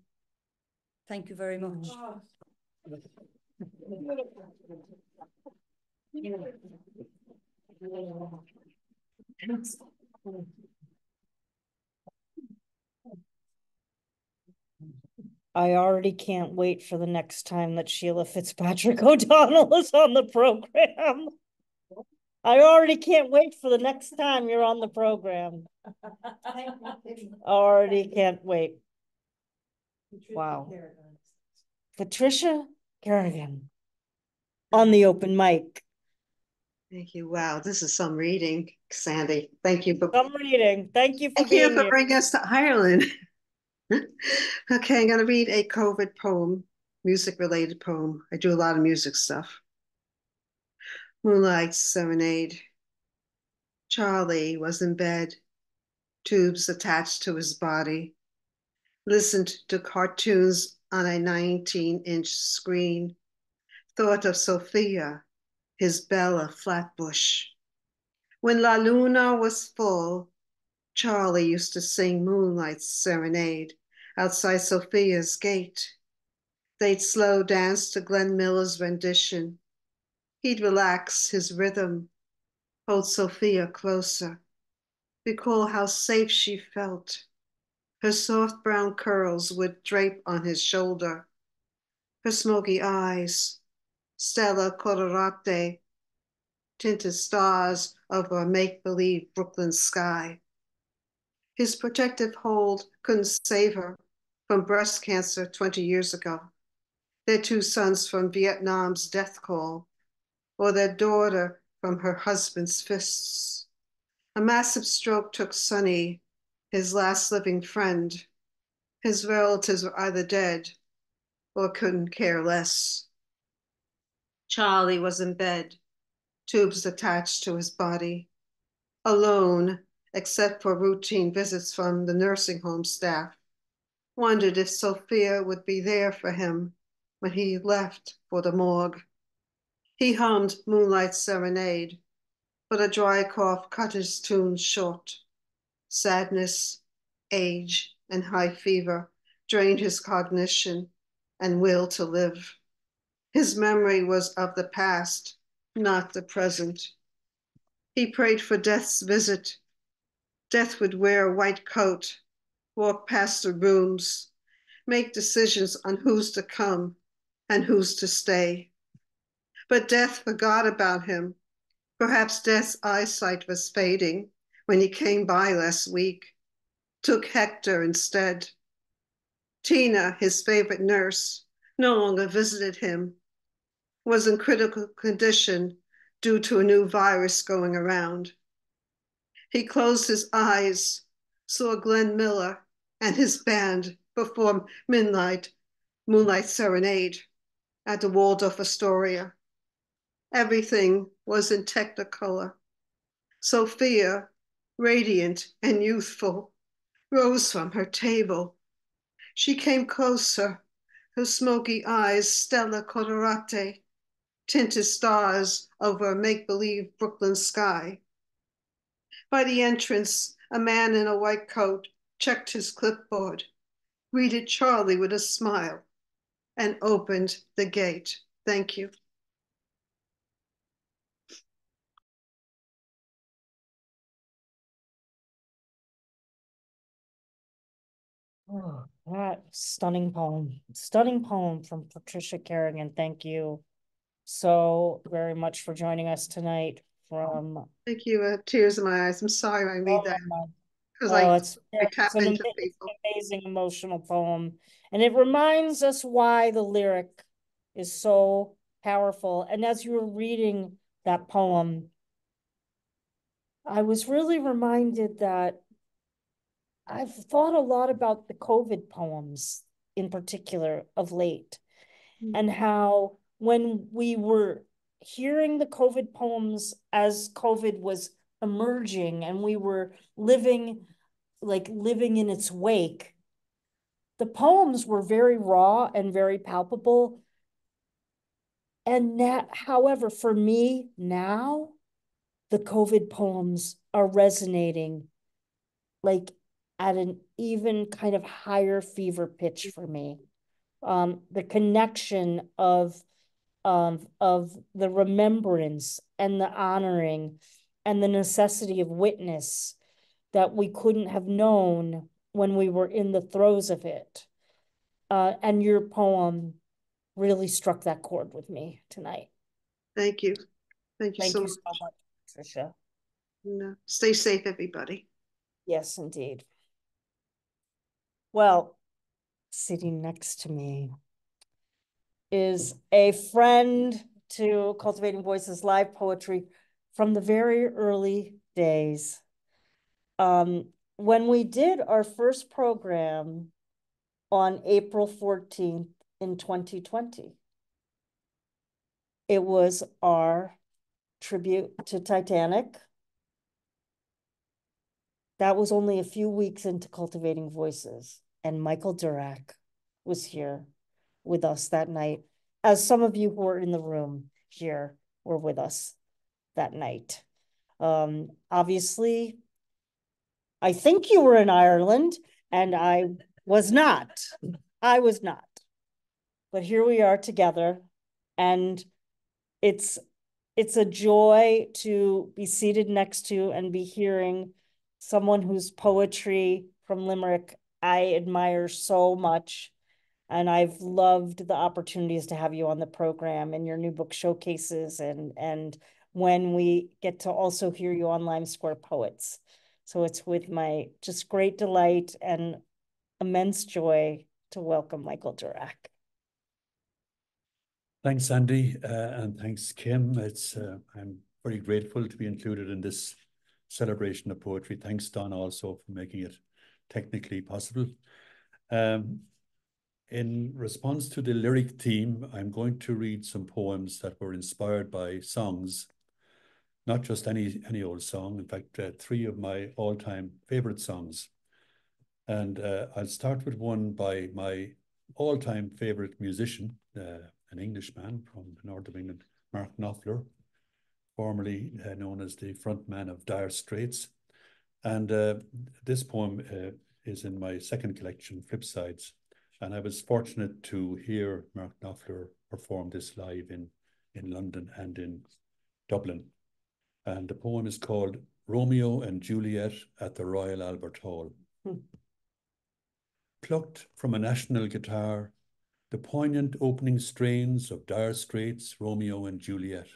Thank you very much. I already can't wait for the next time that Sheila Fitzpatrick O'Donnell is on the program. I already can't wait for the next time you're on the program. Already can't wait. Wow. Patricia Carragon on the open mic. Thank you. Wow, this is some reading, Sandy. Thank you. Some reading. Thank you for Thank being you for here. bringing us to Ireland. Okay, I'm going to read a COVID poem, music-related poem. I do a lot of music stuff. Moonlight Serenade. Charlie was in bed, tubes attached to his body, listened to cartoons on a 19-inch screen, thought of Sophia, his Bella Flatbush. When La Luna was full, Charlie used to sing Moonlight Serenade outside Sophia's gate. They'd slow dance to Glenn Miller's rendition. He'd relax his rhythm, hold Sophia closer, recall how safe she felt. Her soft brown curls would drape on his shoulder. Her smoky eyes, Stella Colorate, tinted stars over a make-believe Brooklyn sky. His protective hold couldn't save her from breast cancer 20 years ago, their 2 sons from Vietnam's death call, or their daughter from her husband's fists. A massive stroke took Sonny, his last living friend. His relatives were either dead or couldn't care less. Charlie was in bed, tubes attached to his body, alone, except for routine visits from the nursing home staff. Wondered if Sophia would be there for him when he left for the morgue. He hummed Moonlight Serenade, but a dry cough cut his tune short. Sadness, age, and high fever drained his cognition and will to live. His memory was of the past, not the present. He prayed for death's visit. Death would wear a white coat, walk past the rooms, make decisions on who's to come and who's to stay. But death forgot about him. Perhaps death's eyesight was fading when he came by last week, took Hector instead. Tina, his favorite nurse, no longer visited him, was in critical condition due to a new virus going around. He closed his eyes, saw Glenn Miller and his band perform Moonlight Serenade at the Waldorf Astoria. Everything was in technicolor. Sophia, radiant and youthful, rose from her table. She came closer, her smoky eyes stella colorate, tinted stars over a make-believe Brooklyn sky. By the entrance, a man in a white coat checked his clipboard, greeted Charlie with a smile, and opened the gate. Thank you. Oh, that stunning poem from Patricia Carragon. Thank you so very much for joining us tonight. Thank you. Tears in my eyes. I'm sorry I read that because I tap into people. It's an amazing emotional poem, and it reminds us why the lyric is so powerful. And as you were reading that poem, I was really reminded that I've thought a lot about the COVID poems in particular of late, and how when we were hearing the COVID poems as COVID was emerging and we were living in its wake, the poems were very raw and very palpable. And that, however, for me now, the COVID poems are resonating like at an even kind of higher fever pitch for me. The connection of the remembrance and the honoring and the necessity of witness that we couldn't have known when we were in the throes of it. And your poem really struck that chord with me tonight. Thank you. Thank you so much, Patricia. Stay safe, everybody. Yes, indeed. Well, sitting next to me is a friend to Cultivating Voices live poetry from the very early days. When we did our first program on April 14th in 2020, it was our tribute to Titanic. That was only a few weeks into Cultivating Voices, and Michael Durack was here with us that night, as some of you who were in the room here were with us that night. Obviously, I think you were in Ireland, and I was not. I was not. But here we are together, and it's a joy to be seated next to and be hearing someone whose poetry from Limerick I admire so much. And I've loved the opportunities to have you on the program and your new book showcases, and when we get to also hear you on Lime Square Poets. So it's with my just great delight and immense joy to welcome Michael Durack. Thanks, Sandy, and thanks, Kim. I'm very grateful to be included in this celebration of poetry. Thanks, Don, also for making it technically possible. In response to the lyric theme, I'm going to read some poems that were inspired by songs, not just any old song. In fact, three of my all-time favorite songs. And I'll start with one by my all-time favorite musician, an Englishman from the north of England, Mark Knopfler, formerly known as the frontman of Dire Straits. And this poem is in my second collection, Flipsides. And I was fortunate to hear Mark Knopfler perform this live in London and in Dublin. And the poem is called Romeo and Juliet at the Royal Albert Hall. Plucked from a national guitar, the poignant opening strains of Dire Straits' Romeo and Juliet,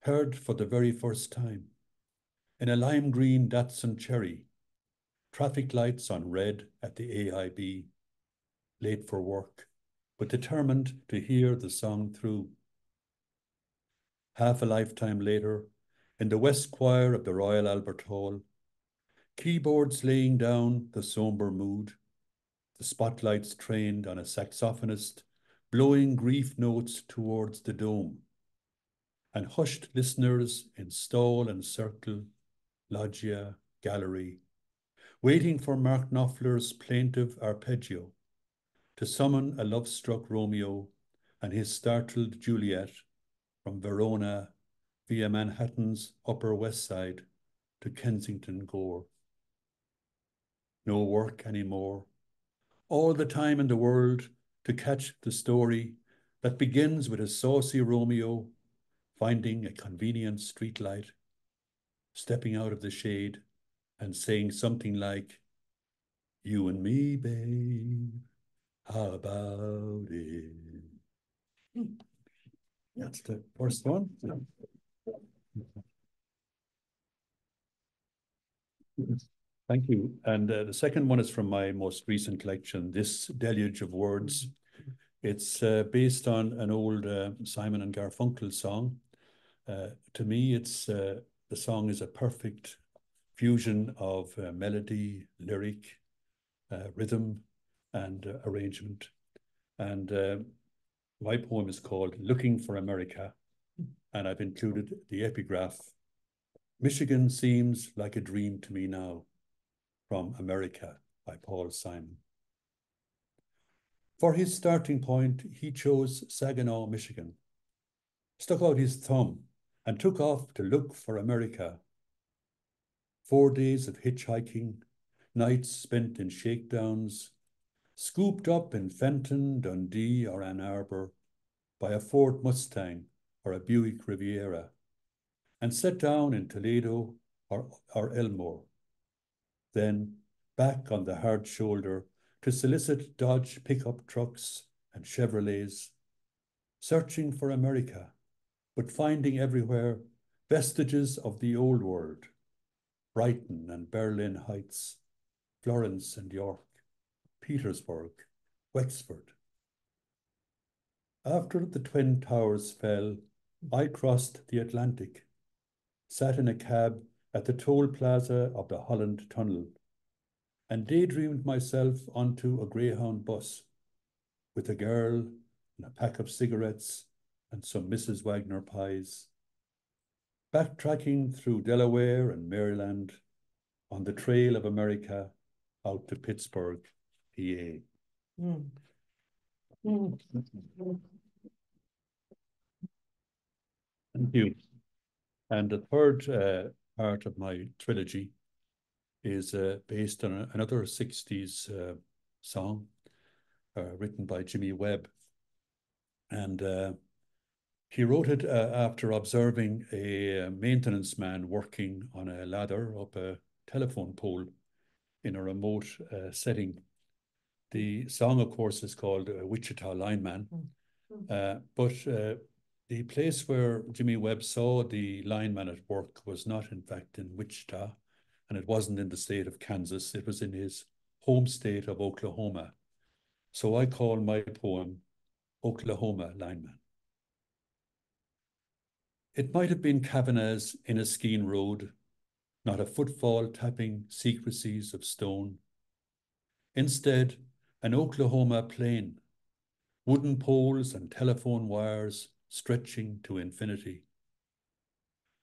heard for the very first time, in a lime green Datsun Cherry, traffic lights on red at the AIB, late for work, but determined to hear the song through. Half a lifetime later, in the West Choir of the Royal Albert Hall, keyboards laying down the somber mood, the spotlights trained on a saxophonist, blowing grief notes towards the dome. and hushed listeners in stall and circle, loggia, gallery, waiting for Mark Knopfler's plaintive arpeggio to summon a love-struck Romeo and his startled Juliet from Verona via Manhattan's Upper West Side to Kensington Gore. No work anymore. All the time in the world to catch the story that begins with a saucy Romeo finding a convenient streetlight, stepping out of the shade and saying something like, "You and me, babe, how about it?" That's the first one. Thank you. And the second one is from my most recent collection, This Deluge of Words. It's based on an old Simon and Garfunkel song. To me, it's the song is a perfect fusion of melody, lyric, rhythm, and arrangement. And my poem is called Looking for America, and I've included the epigraph, "Michigan seems like a dream to me now," from America by Paul Simon. For his starting point, he chose Saginaw, Michigan, stuck out his thumb and took off to look for America. 4 days of hitchhiking, nights spent in shakedowns, scooped up in Fenton, Dundee, or Ann Arbor by a Ford Mustang or a Buick Riviera, and set down in Toledo or Elmore. Then back on the hard shoulder to solicit Dodge pickup trucks and Chevrolets, searching for America, but finding everywhere vestiges of the old world, Brighton and Berlin Heights, Florence and York, Petersburg, Wexford. After the Twin Towers fell, I crossed the Atlantic, sat in a cab at the toll plaza of the Holland Tunnel, and daydreamed myself onto a Greyhound bus with a girl and a pack of cigarettes and some Mrs. Wagner pies, backtracking through Delaware and Maryland on the trail of America out to Pittsburgh, PA. Thank you. And the third part of my trilogy is based on another 60s song written by Jimmy Webb. And he wrote it after observing a maintenance man working on a ladder up a telephone pole in a remote setting. The song, of course, is called Wichita Lineman. But the place where Jimmy Webb saw the lineman at work was not, in fact, in Wichita, and it wasn't in the state of Kansas. It was in his home state of Oklahoma. So I call my poem Oklahoma Lineman. It might have been Kavanagh's Inniskeen Road, not a footfall tapping secrecies of stone. Instead, an Oklahoma plain, wooden poles and telephone wires stretching to infinity.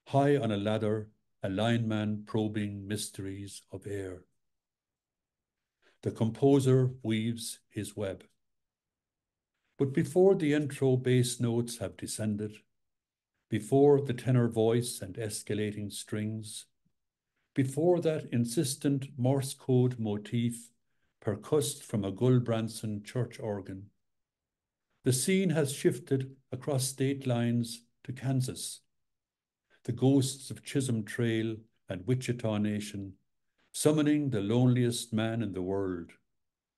High on a ladder, a lineman probing mysteries of air. The composer weaves his web. But before the intro bass notes have descended, before the tenor voice and escalating strings, before that insistent Morse code motif percussed from a Gulbranson church organ, the scene has shifted across state lines to Kansas. The ghosts of Chisholm Trail and Wichita Nation, summoning the loneliest man in the world,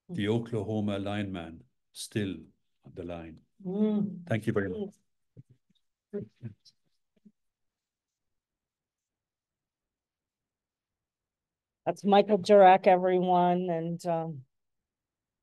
the Oklahoma lineman, still on the line. Thank you very much. That's Michael Durack, everyone. And,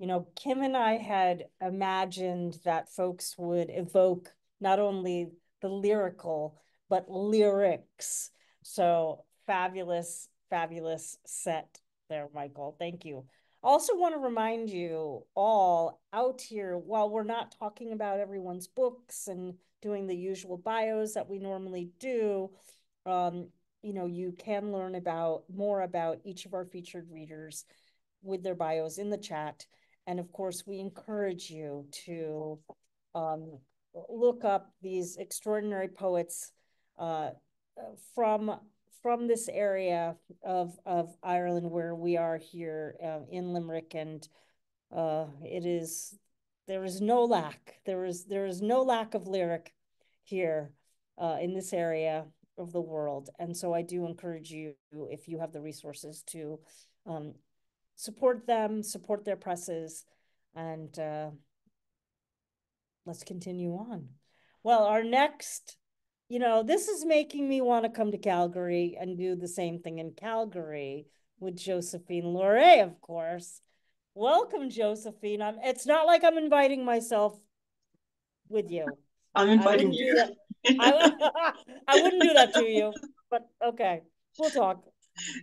you know, Kim and I had imagined that folks would evoke not only the lyrical, but lyrics. So fabulous, fabulous set there, Michael. Thank you. Also want to remind you all out here, while we're not talking about everyone's books and doing the usual bios that we normally do, you know, you can learn more about each of our featured readers with their bios in the chat. And of course, we encourage you to look up these extraordinary poets from this area of Ireland where we are here in Limerick, and there is no lack. There is no lack of lyric here in this area of the world, and so I do encourage you, if you have the resources, to support them, support their presses, and let's continue on. Well, our next, you know, this is making me want to come to Calgary and do the same thing in Calgary with Josephine LoRe, of course. Welcome, Josephine. It's not like I'm inviting myself with you. I'm inviting you. I wouldn't do that to you, but okay, we'll talk.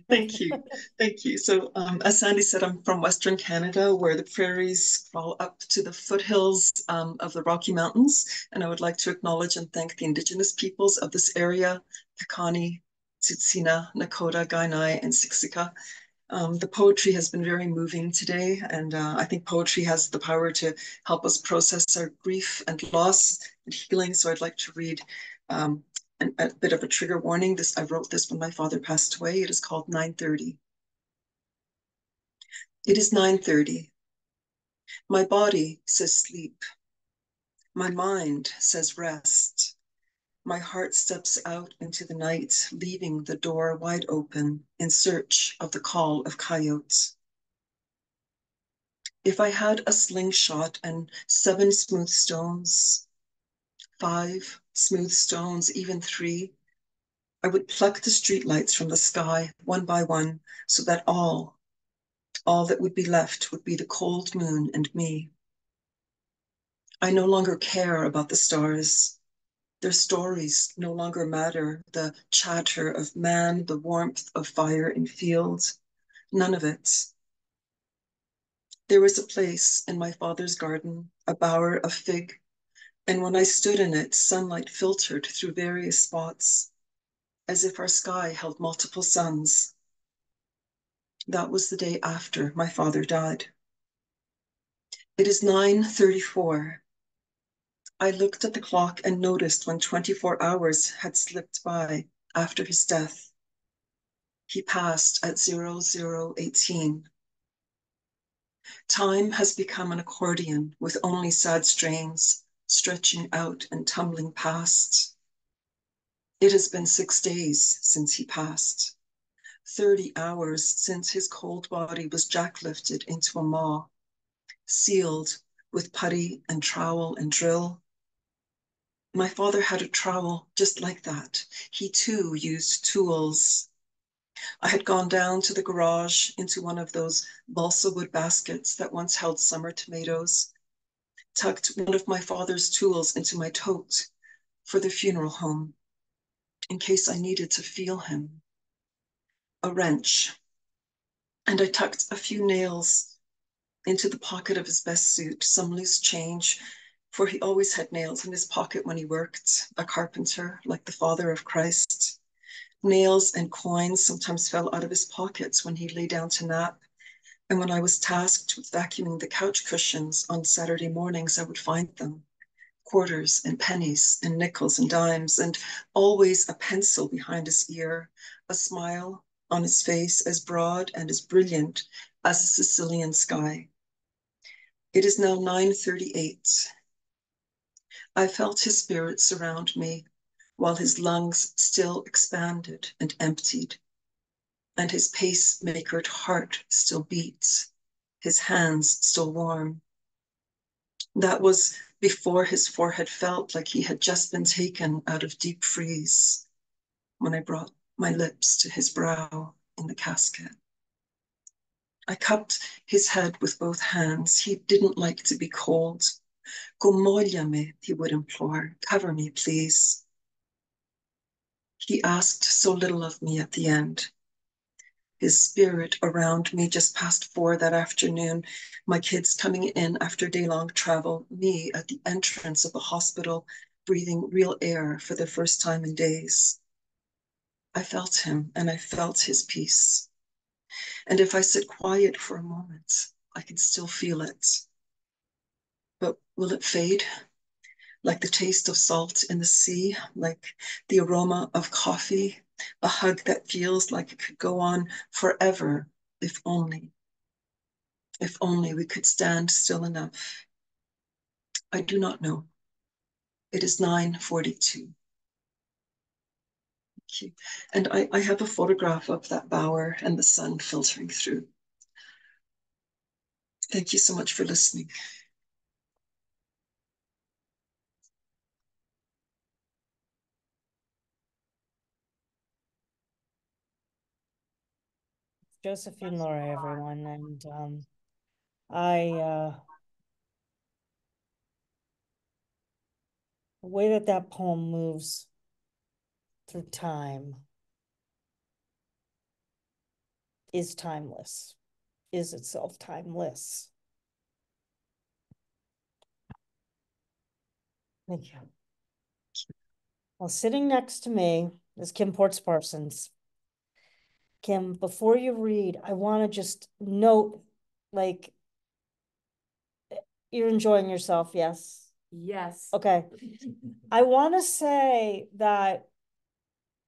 Thank you. Thank you. So as Sandy said, I'm from Western Canada, where the prairies crawl up to the foothills of the Rocky Mountains. And I would like to acknowledge and thank the Indigenous peoples of this area, Piikani, Tsuut'ina, Nakota, Kainai, and Siksika. The poetry has been very moving today, and I think poetry has the power to help us process our grief and loss and healing. So I'd like to read a bit of a trigger warning. I wrote this when my father passed away. It is called 9:30. It is 9:30. My body says sleep. My mind says rest. My heart steps out into the night, leaving the door wide open in search of the call of coyotes. If I had a slingshot and 7 smooth stones, 5 smooth stones, even 3, I would pluck the streetlights from the sky one by one, so that all that would be left would be the cold moon and me. I no longer care about the stars. Their stories no longer matter, the chatter of man, the warmth of fire in fields, none of it. There was a place in my father's garden, a bower of fig, and when I stood in it, sunlight filtered through various spots, as if our sky held multiple suns. That was the day after my father died. It is 9:34. I looked at the clock and noticed when 24 hours had slipped by after his death. He passed at 00:18. Time has become an accordion with only sad strains stretching out and tumbling past. It has been 6 days since he passed, 30 hours since his cold body was jacklifted into a maw, sealed with putty and trowel and drill. My father had a trowel just like that. He too used tools. I had gone down to the garage into one of those balsa wood baskets that once held summer tomatoes, tucked one of my father's tools into my tote for the funeral home, in case I needed to feel him. A wrench, and I tucked a few nails into the pocket of his best suit, some loose change, for he always had nails in his pocket when he worked, a carpenter like the Father of Christ. Nails and coins sometimes fell out of his pockets when he lay down to nap, and when I was tasked with vacuuming the couch cushions on Saturday mornings, I would find them, quarters and pennies and nickels and dimes, and always a pencil behind his ear, a smile on his face as broad and as brilliant as a Sicilian sky. It is now 9:38. I felt his spirit surround me while his lungs still expanded and emptied, and his pacemakered heart still beats, his hands still warm. That was before his forehead felt like he had just been taken out of deep freeze, when I brought my lips to his brow in the casket. I cupped his head with both hands. He didn't like to be cold. Gomogliami, he would implore. Cover me, please. He asked so little of me at the end. his spirit around me just past 4 that afternoon, my kids coming in after day-long travel, me at the entrance of the hospital, breathing real air for the first time in days. I felt him and I felt his peace. And if I sit quiet for a moment, I can still feel it. But will it fade? Like the taste of salt in the sea, like the aroma of coffee, a hug that feels like it could go on forever, if only we could stand still enough. I do not know. It is 9:42. Thank you. And I have a photograph of that bower and the sun filtering through. Thank you so much for listening. Josephine LoRe, everyone, and the way that poem moves through time is timeless, is itself timeless. Thank you. Well, sitting next to me is Kim Ports Parsons. Kim, before you read, I want to just note, like, you're enjoying yourself, yes? Yes. Okay. I want to say that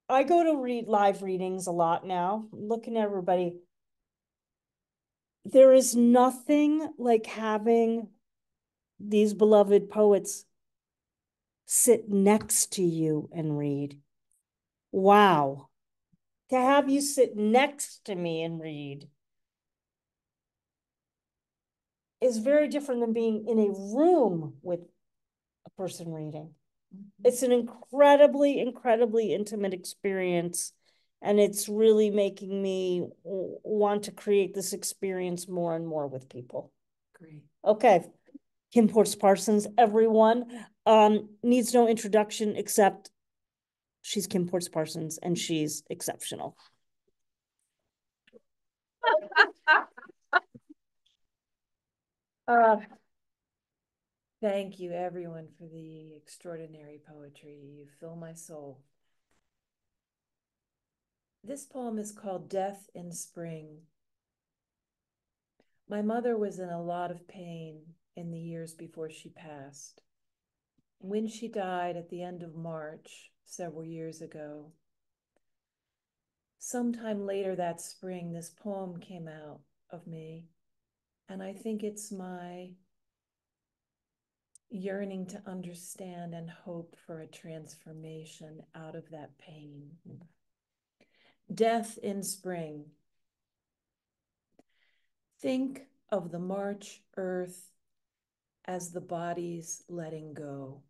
I go to read live readings a lot now. I'm looking at everybody. There is nothing like having these beloved poets sit next to you and read. Wow. To have you sit next to me and read is very different than being in a room with a person reading. It's an incredibly, incredibly intimate experience. And it's really making me want to create this experience more and more with people. Great. Okay. Kim Ports Parsons, everyone, needs no introduction except she's Kim Ports Parsons and she's exceptional. Thank you, everyone, for the extraordinary poetry. You fill my soul. This poem is called Death in Spring. My mother was in a lot of pain in the years before she passed. When she died at the end of March, several years ago, sometime later that spring, this poem came out of me, and I think it's my yearning to understand and hope for a transformation out of that pain. Death in Spring. Think of the March earth as the body's letting go.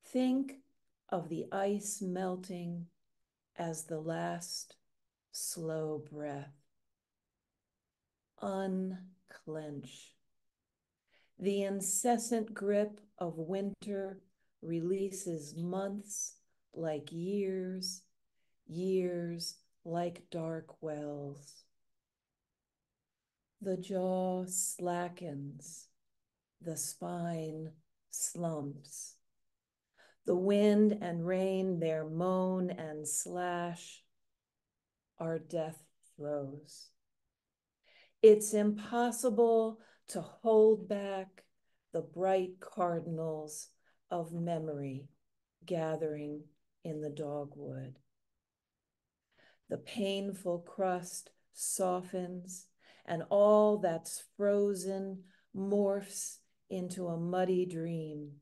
Think of the ice melting as the last slow breath. Unclench. The incessant grip of winter releases months like years, years like dark wells. The jaw slackens, the spine slumps. The wind and rain, their moan and slash, are death throes. It's impossible to hold back the bright cardinals of memory gathering in the dogwood. The painful crust softens, and all that's frozen morphs into a muddy dream,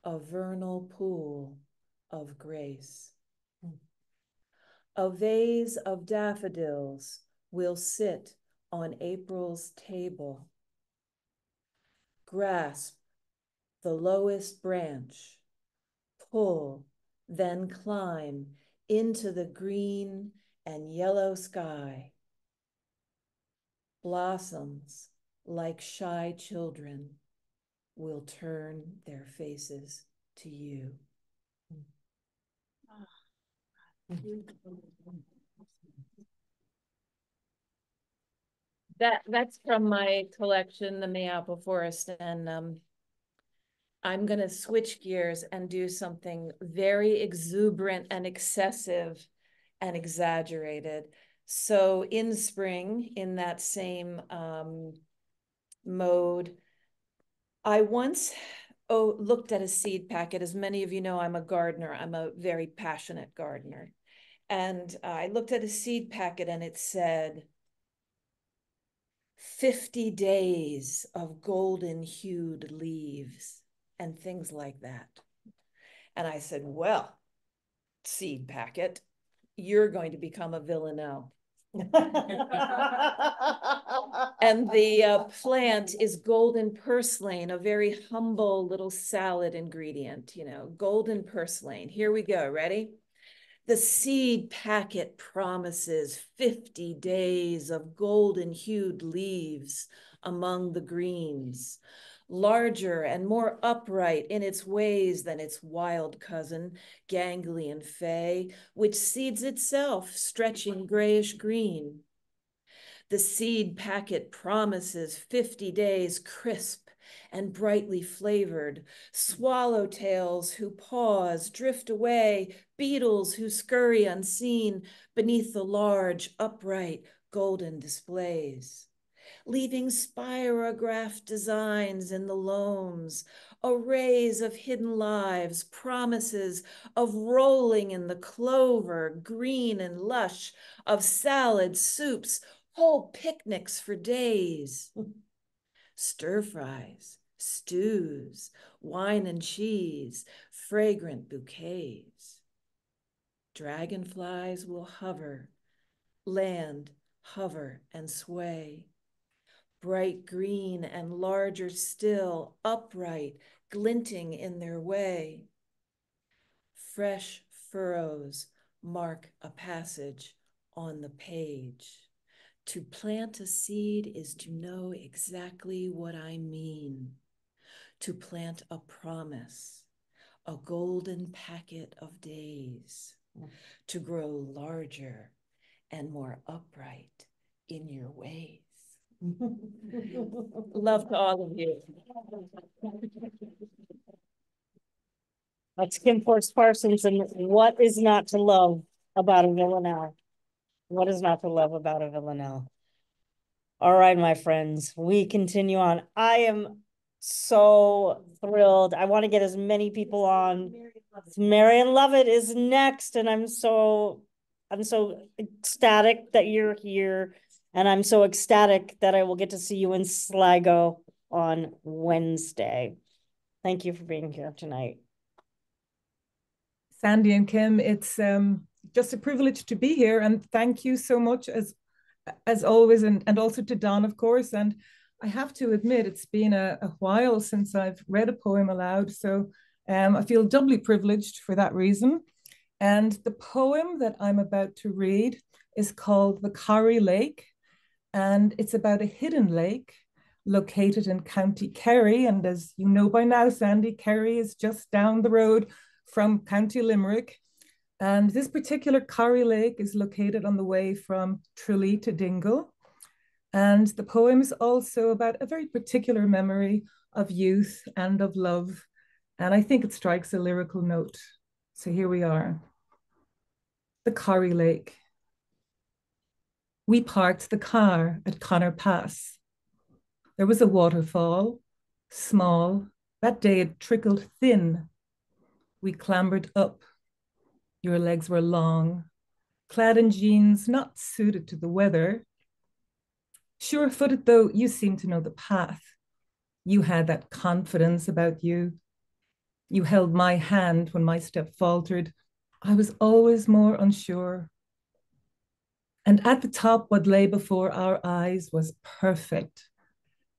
a vernal pool of grace. A vase of daffodils will sit on April's table. Grasp the lowest branch, pull, then climb into the green and yellow sky. Blossoms, like shy children, will turn their faces to you. That's from my collection, the Mayapple Forest, and I'm going to switch gears and do something very exuberant and excessive and exaggerated. So in spring, in that same mode, I once looked at a seed packet. As many of you know, I'm a gardener. I'm a very passionate gardener. And I looked at a seed packet and it said, 50 days of golden hued leaves and things like that. And I said, well, seed packet, you're going to become a Villanelle. And the plant is golden purslane, a very humble little salad ingredient, you know, golden purslane. Here we go, ready? The seed packet promises 50 days of golden hued leaves among the greens, larger and more upright in its ways than its wild cousin, ganglion fay, which seeds itself, stretching grayish green. The seed packet promises 50 days crisp and brightly flavored, swallowtails who pause, drift away, beetles who scurry unseen beneath the large, upright, golden displays, leaving spirograph designs in the loams, arrays of hidden lives, promises of rolling in the clover, green and lush, of salads, soups, whole picnics for days. Stir fries, stews, wine and cheese, fragrant bouquets. Dragonflies will hover, land, hover and sway. Bright green and larger still, upright, glinting in their way. Fresh furrows mark a passage on the page. To plant a seed is to know exactly what I mean. To plant a promise, a golden packet of days, to grow larger and more upright in your ways. Love to all of you. That's Kim Ports Parsons, and what is not to love about a Villanelle? What is not to love about a Villanelle? All right, my friends, we continue on. I am so thrilled. I want to get as many people on. Marian Lovett is next, and I'm so ecstatic that you're here, and I'm so ecstatic that I will get to see you in Sligo on Wednesday. Thank you for being here tonight. Sandy and Kim, it's just a privilege to be here, and thank you so much as always, and also to Don, of course. And I have to admit, it's been a while since I've read a poem aloud, so I feel doubly privileged for that reason. And the poem that I'm about to read is called The Corrie Lake, and it's about a hidden lake located in County Kerry. And as you know by now, Sandy, Kerry is just down the road from County Limerick. And this particular Corrie Lake is located on the way from Tralee to Dingle. And the poem is also about a very particular memory of youth and of love. And I think it strikes a lyrical note. So here we are. The Corrie Lake. We parked the car at Connor Pass. There was a waterfall, small. That day it trickled thin. We clambered up. Your legs were long, clad in jeans not suited to the weather. Sure-footed though, you seemed to know the path. You had that confidence about you. You held my hand when my step faltered. I was always more unsure. And at the top, what lay before our eyes was perfect.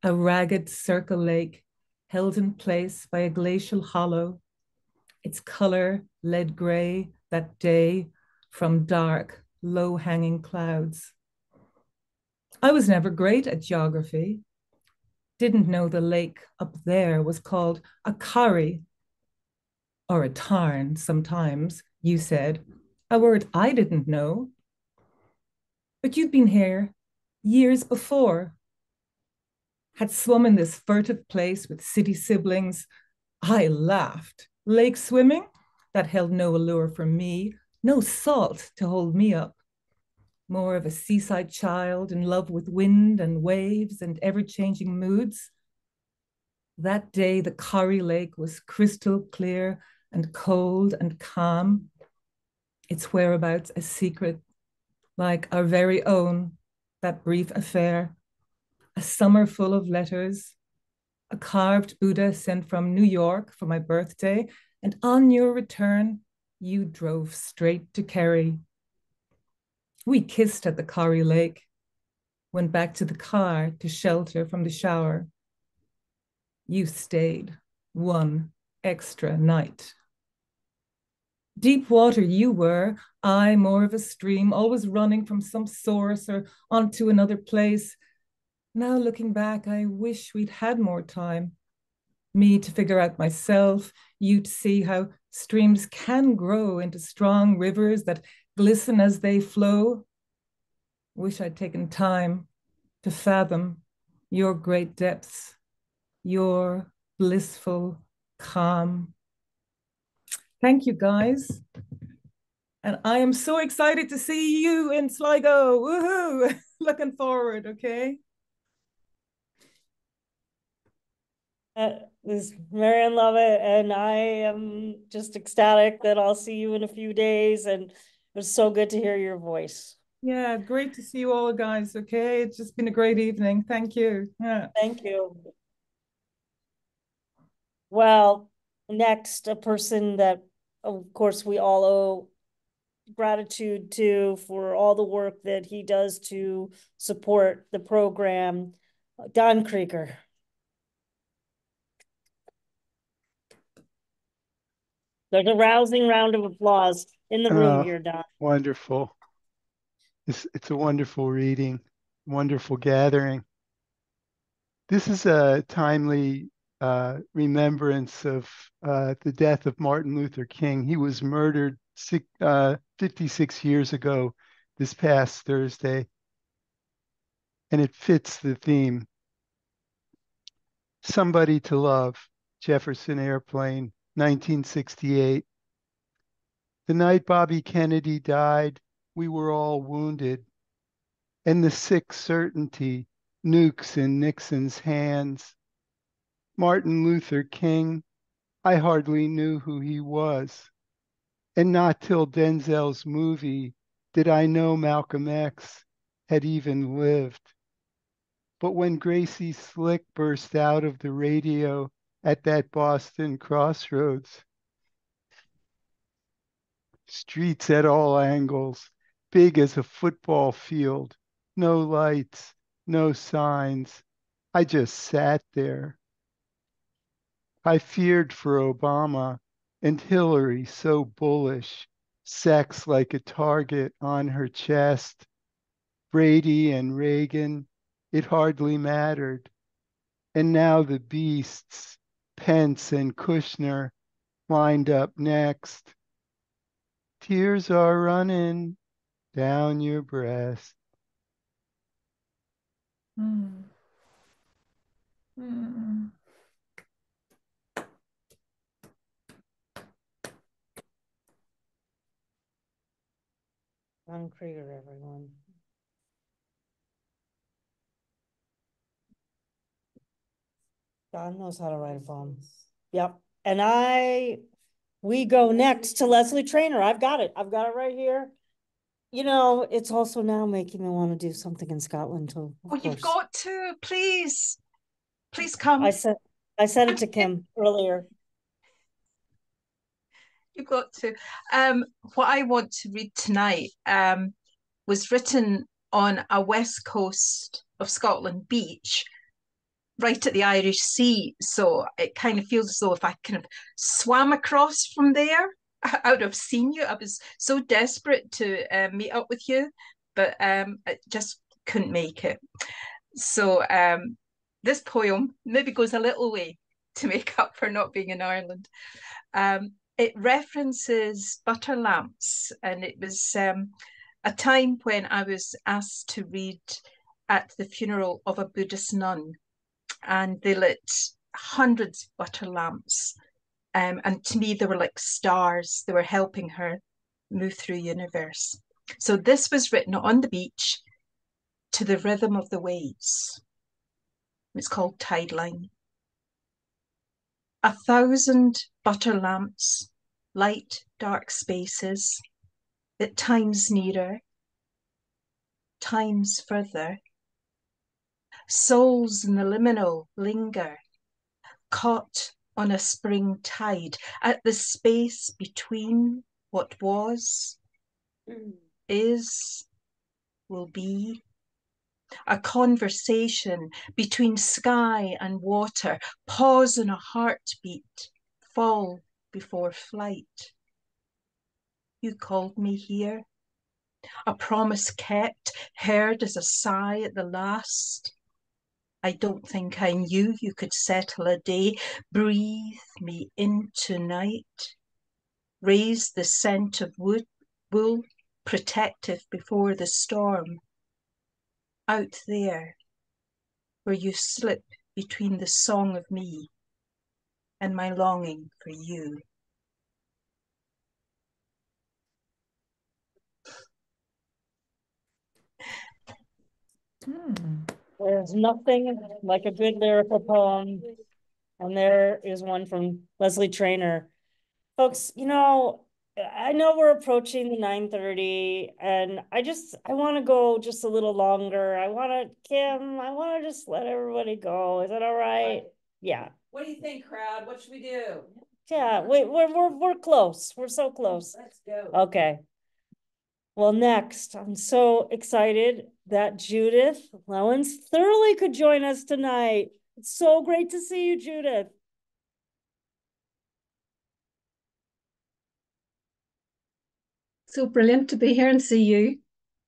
A ragged circle lake held in place by a glacial hollow. Its color lead gray that day from dark, low-hanging clouds. I was never great at geography. Didn't know the lake up there was called a corrie, or a tarn sometimes, you said, a word I didn't know. But you've been here, years before. Had swum in this furtive place with city siblings. I laughed. Lake swimming? That held no allure for me, no salt to hold me up. More of a seaside child in love with wind and waves and ever-changing moods. That day, the Corrie Lake was crystal clear and cold and calm. Its whereabouts a secret, like our very own, that brief affair. A summer full of letters, a carved Buddha sent from New York for my birthday, and on your return, you drove straight to Kerry. We kissed at the Corrie Lake, went back to the car to shelter from the shower. You stayed one extra night. Deep water you were, I more of a stream, always running from some source or onto another place. Now looking back, I wish we'd had more time. Me to figure out myself, you to see how streams can grow into strong rivers that glisten as they flow. Wish I'd taken time to fathom your great depths, your blissful calm. Thank you, guys. And I am so excited to see you in Sligo. Woohoo! Looking forward, okay? This is Marian Lovett, and I am just ecstatic that I'll see you in a few days, and it was so good to hear your voice. Yeah, great to see you all, guys, okay? It's just been a great evening. Thank you. Yeah. Thank you. Well, next, a person that, of course, we all owe gratitude to for all the work that he does to support the program, Don Krieger. There's a rousing round of applause in the room here, Don. Wonderful. It's a wonderful reading, wonderful gathering. This is a timely remembrance of the death of Martin Luther King. He was murdered 56 years ago this past Thursday, and it fits the theme. Somebody to Love, Jefferson Airplane, 1968. The night Bobby Kennedy died, we were all wounded, and the sick certainty, nukes in Nixon's hands. Martin Luther King, I hardly knew who he was. And not till Denzel's movie did I know Malcolm X had even lived. But when Gracie Slick burst out of the radio at that Boston crossroads, streets at all angles, big as a football field, no lights, no signs. I just sat there. I feared for Obama and Hillary, so bullish, sex like a target on her chest. Brady and Reagan, it hardly mattered. And now the beasts, Pence and Kushner, lined up next. Tears are running down your breast. Mm. Mm. Don Krieger, everyone. Don knows how to write a poem. Yep. And we go next to Lesley Traynor. I've got it right here. You know, it's also now making me want to do something in Scotland too. Oh, you've got to, please come. I said it to Kim earlier. You've got to. What I want to read tonight was written on a west coast of Scotland beach, right at the Irish Sea. So it kind of feels as though if I kind of swam across from there, I would have seen you. I was so desperate to meet up with you, but I just couldn't make it. So this poem maybe goes a little way to make up for not being in Ireland. It references butter lamps, and it was a time when I was asked to read at the funeral of a Buddhist nun, and they lit hundreds of butter lamps. And to me, they were like stars. They were helping her move through universe. So this was written on the beach to the rhythm of the waves. It's called Tideline. 1,000 butter lamps light dark spaces, at times nearer, times further. Souls in the liminal linger, caught on a spring tide, at the space between what was, is, will be. A conversation between sky and water, pause in a heartbeat, fall before flight. You called me here, a promise kept, heard as a sigh at the last. I don't think I knew you could settle a day, breathe me into night, raise the scent of wool, protective before the storm. Out there, where you slip between the song of me and my longing for you. There's nothing like a good lyrical poem. And there is one from Lesley Traynor. Folks, you know, I know we're approaching the 9:30 and I want to go just a little longer. Kim, I want to just let everybody go. Is that all right? Yeah. What do you think, crowd? What should we do? Yeah, we're close. We're so close. Let's go. Okay. Well, next, I'm so excited that Judith Lowans Thurley could join us tonight. It's so great to see you, Judith. So brilliant to be here and see you,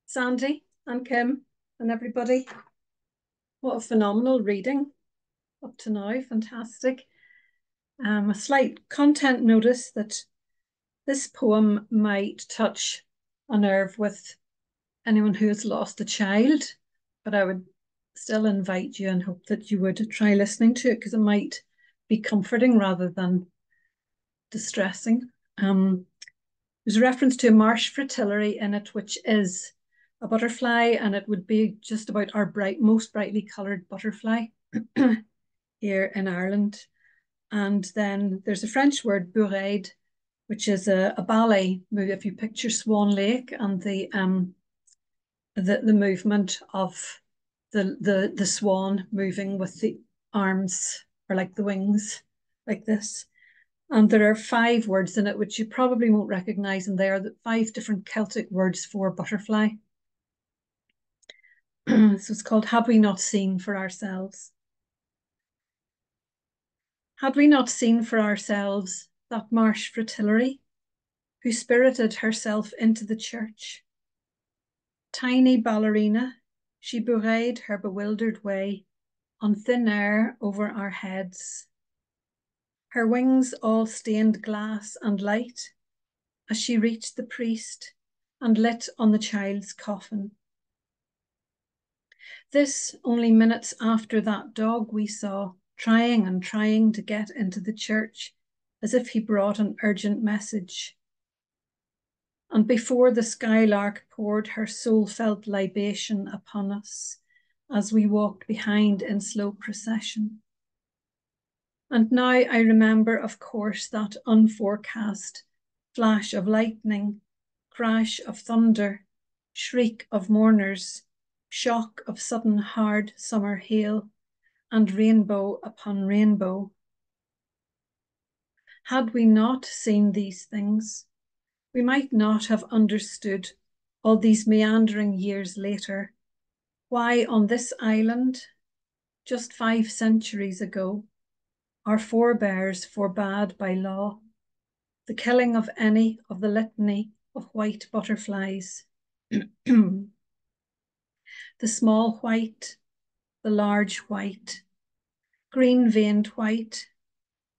Sandy and Kim and everybody. What a phenomenal reading up to now, fantastic. A slight content notice that this poem might touch a nerve with anyone who has lost a child, but I would still invite you and hope that you would try listening to it because it might be comforting rather than distressing. There's a reference to a marsh fritillary in it, which is a butterfly, and it would be just about our most brightly coloured butterfly here in Ireland. And then there's a French word, bourrade, which is a ballet movie. If you picture Swan Lake and the movement of the swan moving with the arms or like the wings, like this. And there are 5 words in it, which you probably won't recognize, and they are the 5 different Celtic words for butterfly. So it's called Had We Not Seen for Ourselves. Had we not seen for ourselves that marsh fritillary, who spirited herself into the church? Tiny ballerina, she bourrade her bewildered way on thin air over our heads. Her wings all stained glass and light as she reached the priest and lit on the child's coffin. This only minutes after that dog we saw trying and trying to get into the church as if he brought an urgent message. And before the skylark poured her soul-felt libation upon us as we walked behind in slow procession. And now I remember, of course, that unforecast flash of lightning, crash of thunder, shriek of mourners, shock of sudden hard summer hail, and rainbow upon rainbow. Had we not seen these things, we might not have understood all these meandering years later why on this island, just 5 centuries ago, our forebears forbade by law the killing of any of the litany of white butterflies. The small white, the large white, green-veined white,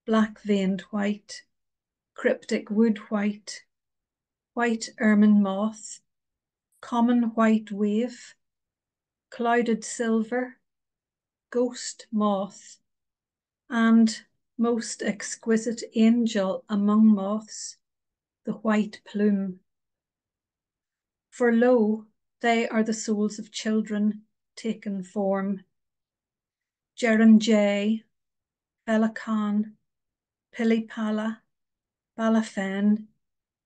black-veined white, cryptic wood white, white ermine moth, common white wave, clouded silver, ghost moth, and most exquisite angel among moths, the white plume. For lo, they are the souls of children taken form. Geran J, Pelican, Pilipala, Balafen,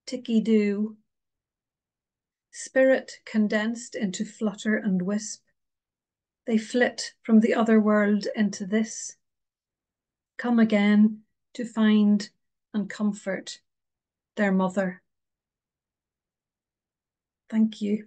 Tiki-Doo. Spirit condensed into flutter and wisp. They flit from the other world into this. Come again to find and comfort their mother. Thank you.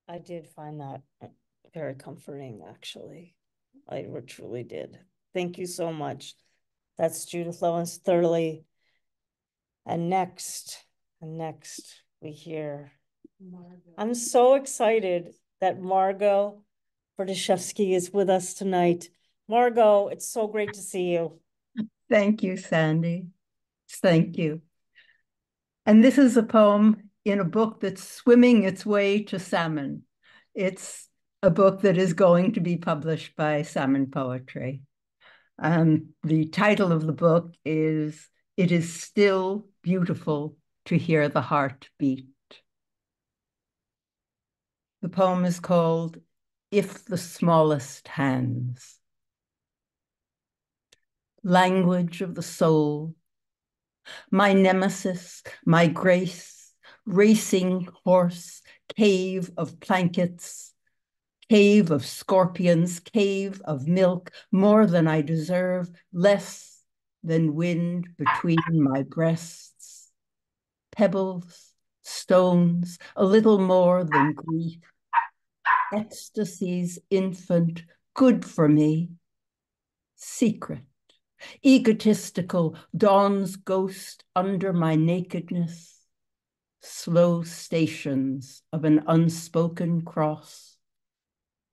I did find that very comforting, actually. I truly did. Thank you so much. That's Judith Lowans Thurley. And next we hear Margo. I'm so excited that Margo Berdeshevsky is with us tonight. Margo, it's so great to see you. Thank you, Sandy. Thank you. And this is a poem in a book that's swimming its way to salmon. It's a book that is going to be published by Salmon Poetry. The title of the book is It Is Still Beautiful to Hear the Heart Beat. The poem is called If the Smallest Hands. Language of the soul, my nemesis, my grace, racing horse, cave of blankets, cave of scorpions, cave of milk, more than I deserve, less than wind between my breasts, pebbles, stones, a little more than grief, ecstasy's infant, good for me, secret, egotistical, dawn's ghost under my nakedness, slow stations of an unspoken cross,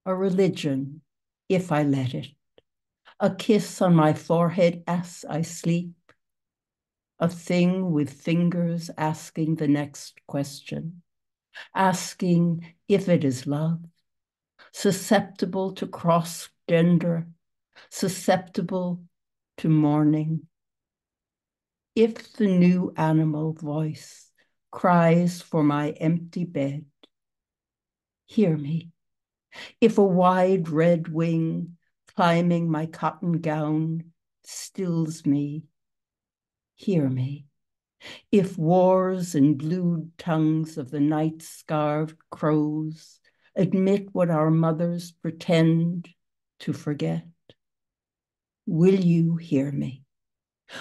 a religion, if I let it, a kiss on my forehead as I sleep, a thing with fingers asking the next question, asking if it is love, susceptible to cross-gender, susceptible to mourning. If the new animal voice cries for my empty bed, hear me. If a wide red wing climbing my cotton gown stills me, hear me. If wars and blued tongues of the night-scarved crows admit what our mothers pretend to forget, will you hear me?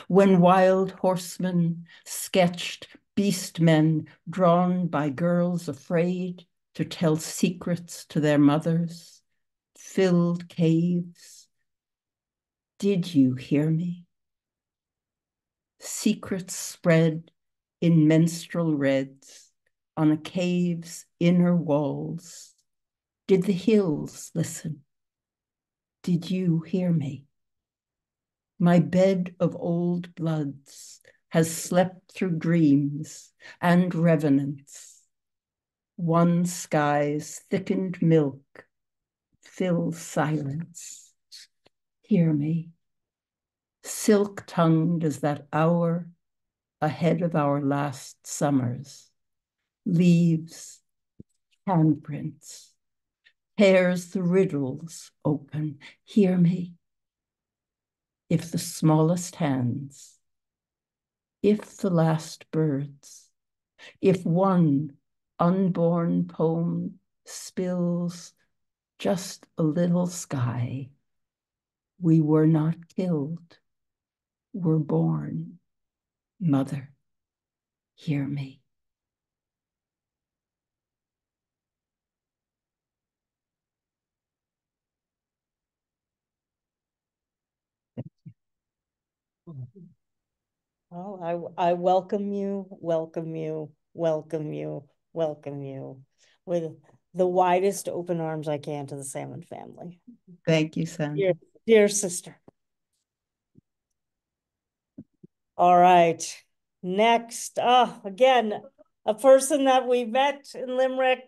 When wild horsemen sketched beastmen drawn by girls afraid to tell secrets to their mothers, filled caves, did you hear me? Secrets spread in menstrual reds on a cave's inner walls. Did the hills listen? Did you hear me? My bed of old bloods has slept through dreams and revenants. One sky's thickened milk fills silence. Hear me. Silk-tongued as that hour ahead of our last summers. Leaves, handprints, tears the riddles open. Hear me. If the smallest hands, if the last birds, if one unborn poem spills just a little sky, we were not killed, we're born. Mother, hear me. Well, I welcome you with the widest open arms I can to the Salmon family. Thank you, Sandy. Dear sister. All right. Next, again, a person that we met in Limerick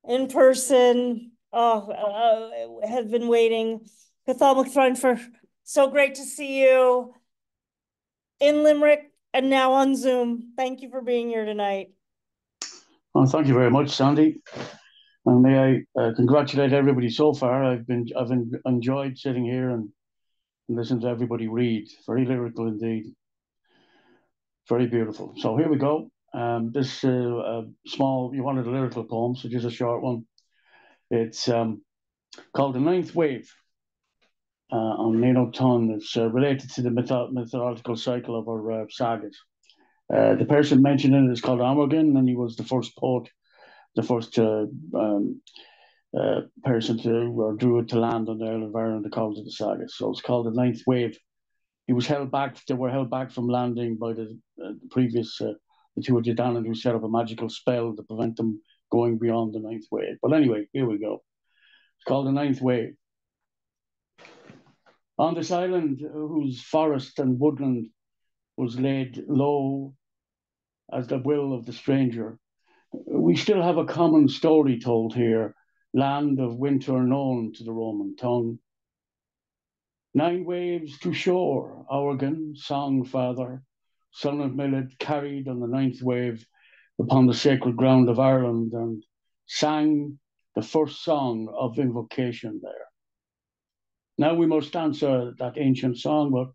in person, have been waiting. Cathal Mac Theinfhir, so great to see you in Limerick and now on Zoom. Thank you for being here tonight. Well, thank you very much, Sandy. And may I congratulate everybody so far. I've enjoyed sitting here and listening to everybody read. Very lyrical indeed. Very beautiful. So here we go. This small, you wanted a lyrical poem, so just a short one. It's called The Ninth Wave on Nino Ton. It's related to the mythological cycle of our sagas. The person mentioned in it is called Amorgan, and he was the first poet, the first person to, or druid to land on the island of Ireland according to the sagas. So it's called The Ninth Wave. He was held back, they were held back from landing by the previous, the two Yannone, who set up a magical spell to prevent them going beyond the ninth wave. But anyway, here we go. It's called The Ninth Wave. On this island, whose forest and woodland was laid low as the will of the stranger, we still have a common story told here, land of winter known to the Roman tongue. 9 waves to shore, Organ, song father, son of Millet, carried on the 9th wave upon the sacred ground of Ireland and sang the first song of invocation there. Now we must answer that ancient songbook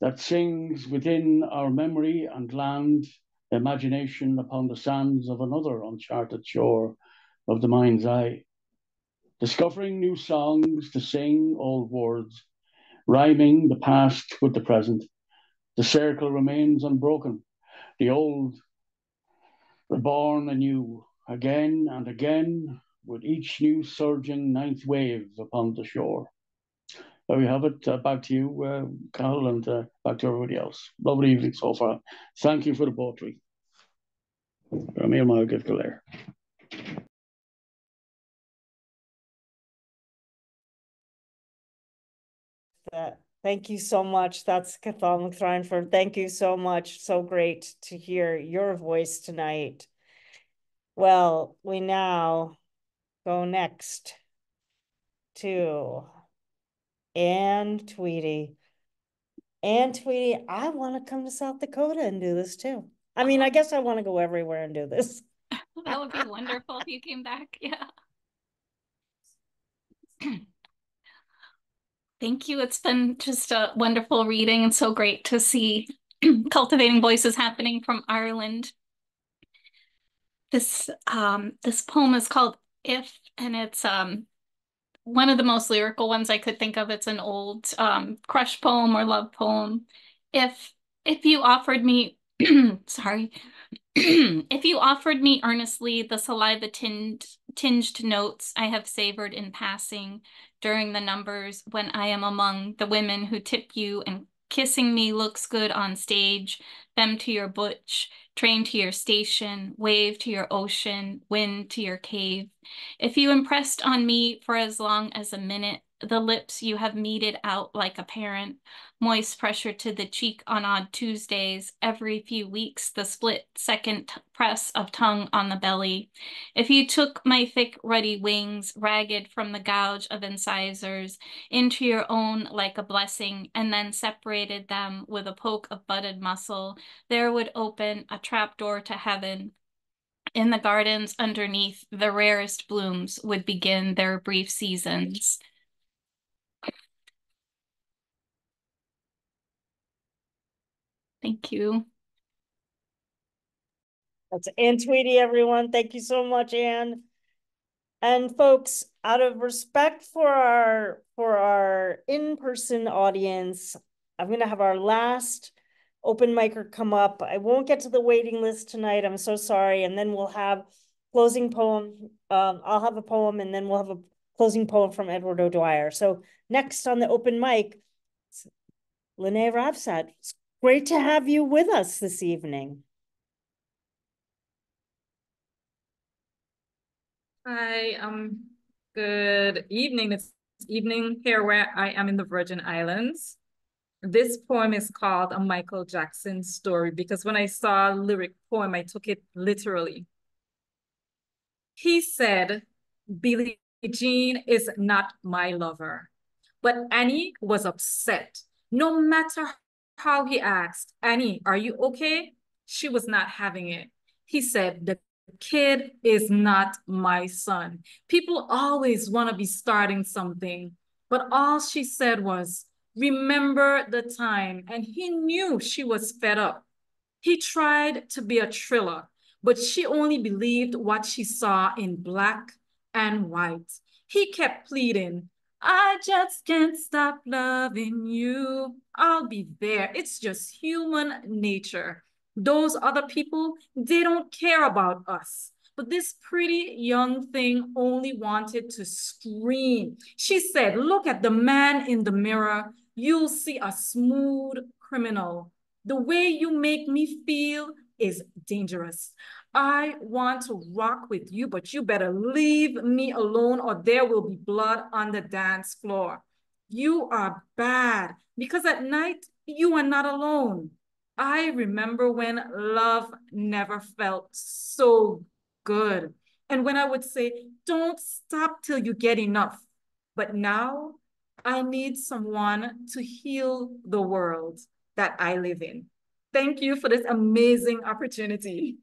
that sings within our memory and land imagination upon the sands of another uncharted shore of the mind's eye. Discovering new songs to sing old words, rhyming the past with the present, the circle remains unbroken. The old reborn anew, again and again, with each new surging 9th wave upon the shore. There we have it. Back to you, Cathal, and back to everybody else. Lovely evening so far. Thank you for the poetry. Thank you so much. That's Cathal Mac Theinfhir. Thank you so much. So great to hear your voice tonight. Well, we now go next to Anne Tweedy. Anne Tweedy, I want to come to South Dakota and do this too. I mean, I guess I want to go everywhere and do this. That would be wonderful if you came back. Yeah. Thank you. It's been just a wonderful reading and so great to see cultivating voices happening from Ireland. This poem is called If, and it's one of the most lyrical ones I could think of. It's an old crush poem or love poem. If you offered me, sorry, if you offered me earnestly the saliva tinged notes I have savored in passing during the numbers when I am among the women who tip you and kissing me looks good on stage, femme to your butch, train to your station, wave to your ocean, wind to your cave. If you impressed on me for as long as a minute, the lips you have meted out like a parent, moist pressure to the cheek on odd Tuesdays, every few weeks the split second press of tongue on the belly. If you took my thick ruddy wings, ragged from the gouge of incisors, into your own like a blessing, and then separated them with a poke of butted muscle, there would open a trapdoor to heaven. In the gardens underneath, the rarest blooms would begin their brief seasons. Thank you. That's Anne Tweedy, everyone. Thank you so much, Anne. And folks, out of respect for our in-person audience, I'm going to have our last open micer come up. I won't get to the waiting list tonight. I'm so sorry. And then we'll have closing poem. I'll have a poem, and then we'll have a closing poem from Edward O'Dwyer. So next on the open mic, Linette Rabsatt. It's great to have you with us this evening. Hi, good evening. It's evening here where I am in the Virgin Islands. This poem is called A Michael Jackson Story because when I saw a lyric poem, I took it literally. He said, Billie Jean is not my lover, but Annie was upset. No matter how he asked, Annie, are you okay? She was not having it. He said, the kid is not my son. People always want to be starting something, but all she said was, remember the time, and he knew she was fed up. He tried to be a thriller, but she only believed what she saw in black and white. He kept pleading, I just can't stop loving you. I'll be there. It's just human nature. Those other people, they don't care about us. But this pretty young thing only wanted to scream. She said, look at the man in the mirror. You'll see a smooth criminal. The way you make me feel is dangerous. I want to rock with you, but you better leave me alone or there will be blood on the dance floor. You are bad because at night you are not alone. I remember when love never felt so good. And when I would say, don't stop till you get enough. But now I need someone to heal the world that I live in. Thank you for this amazing opportunity.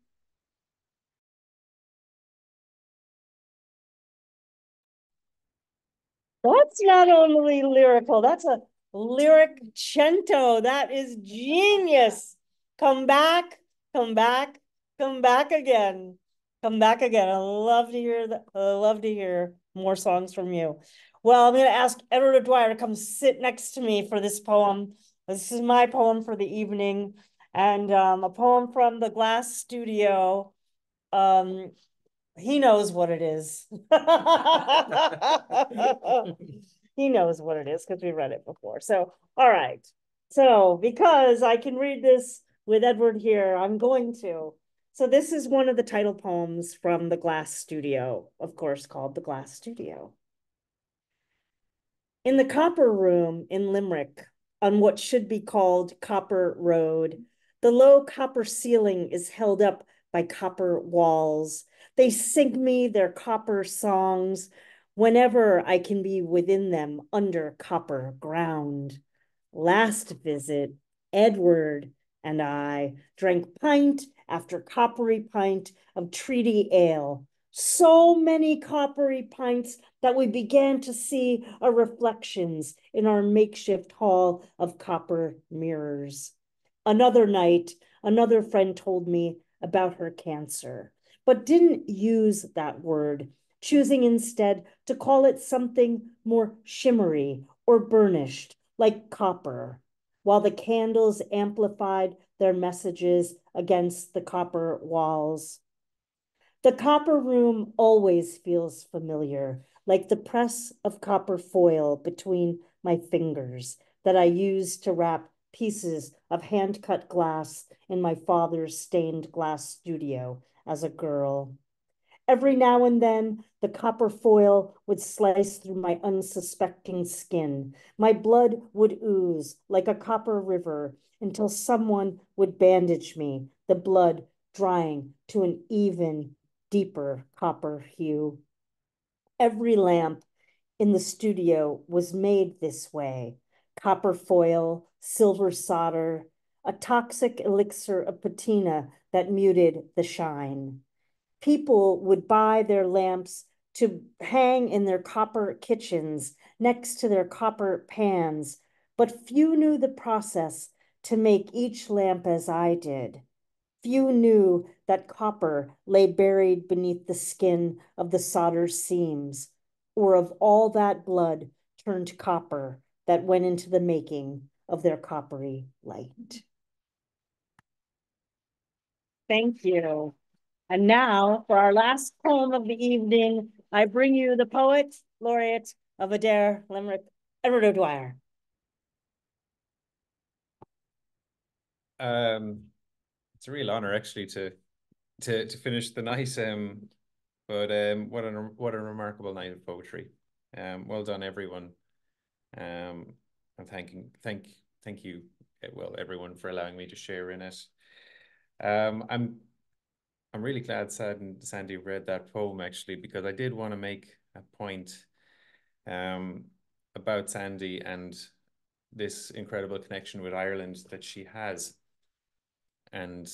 That's not only lyrical, that's a lyric cento. That is genius. Come back, come back, come back again. Come back again. I love to hear that. I love to hear more songs from you. Well, I'm going to ask Edward O'Dwyer to come sit next to me for this poem. This is my poem for the evening, and a poem from the Glass Studio. He knows what it is. He knows what it is because we read it before. So, all right. So, because I can read this with Edward here, I'm going to. So, this is one of the title poems from the Glass Studio, of course, called The Glass Studio. In the Copper Room in Limerick, on what should be called Copper Road, the low copper ceiling is held up by copper walls. They sing me their copper songs whenever I can be within them under copper ground. Last visit, Edward and I drank pint after coppery pint of treaty ale. So many coppery pints that we began to see our reflections in our makeshift hall of copper mirrors. Another night, another friend told me about her cancer, but didn't use that word, choosing instead to call it something more shimmery or burnished, like copper, while the candles amplified their messages against the copper walls. The copper room always feels familiar, like the press of copper foil between my fingers that I used to wrap pieces of hand-cut glass in my father's stained glass studio as a girl. Every now and then, the copper foil would slice through my unsuspecting skin. My blood would ooze like a copper river until someone would bandage me, the blood drying to an even deeper copper hue. Every lamp in the studio was made this way: copper foil, silver solder, a toxic elixir of patina that muted the shine. People would buy their lamps to hang in their copper kitchens next to their copper pans, but few knew the process to make each lamp as I did. Few knew that copper lay buried beneath the skin of the solder seams, or of all that blood turned copper that went into the making of their coppery light. Thank you. And now, for our last poem of the evening, I bring you the poet laureate of Adair, Limerick, Edward O'Dwyer. It's a real honor actually to finish the night But what a remarkable night of poetry. Well done, everyone. And thank you, well, everyone, for allowing me to share in it. I'm really glad Sandy read that poem, actually, because I did want to make a point about Sandy and this incredible connection with Ireland that she has. And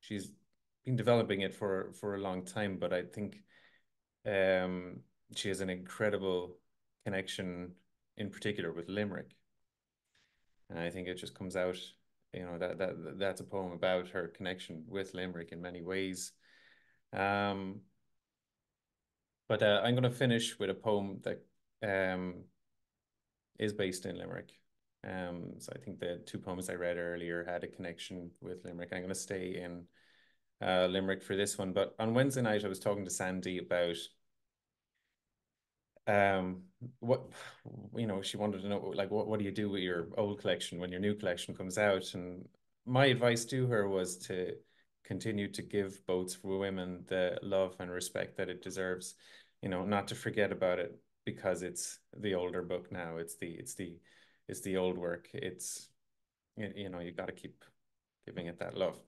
she's been developing it for a long time, but I think she has an incredible connection in particular with Limerick. And I think it just comes out, you know, that's a poem about her connection with Limerick in many ways. But I'm going to finish with a poem that is based in Limerick. So I think the two poems I read earlier had a connection with Limerick. I'm going to stay in Limerick for this one. But on Wednesday night, I was talking to Sandy about what, you know, she wanted to know, like, what do you do with your old collection when your new collection comes out? And my advice to her was to continue to give Boats for Women the love and respect that it deserves, you know, not to forget about it because it's the older book now. It's the old work. It's, you know, you got to keep giving it that love.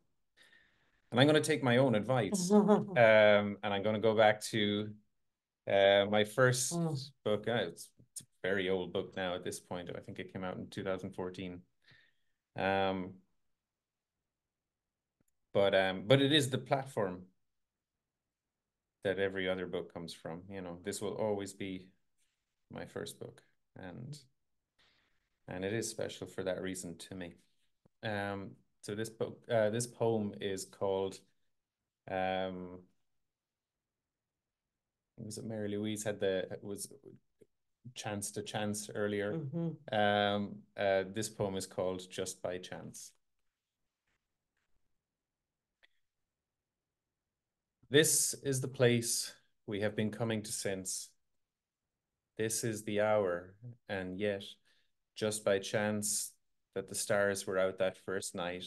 And I'm going to take my own advice, and I'm going to go back to my first book. It's a very old book now at this point. I think it came out in 2014. But it is the platform that every other book comes from. You know, this will always be my first book, and it is special for that reason to me. So this book, this poem is called, was it Mary Louise had was Chance to Chance earlier. This poem is called Just by Chance. This is the place we have been coming to since. This is the hour, and yet, just by chance, that the stars were out that first night,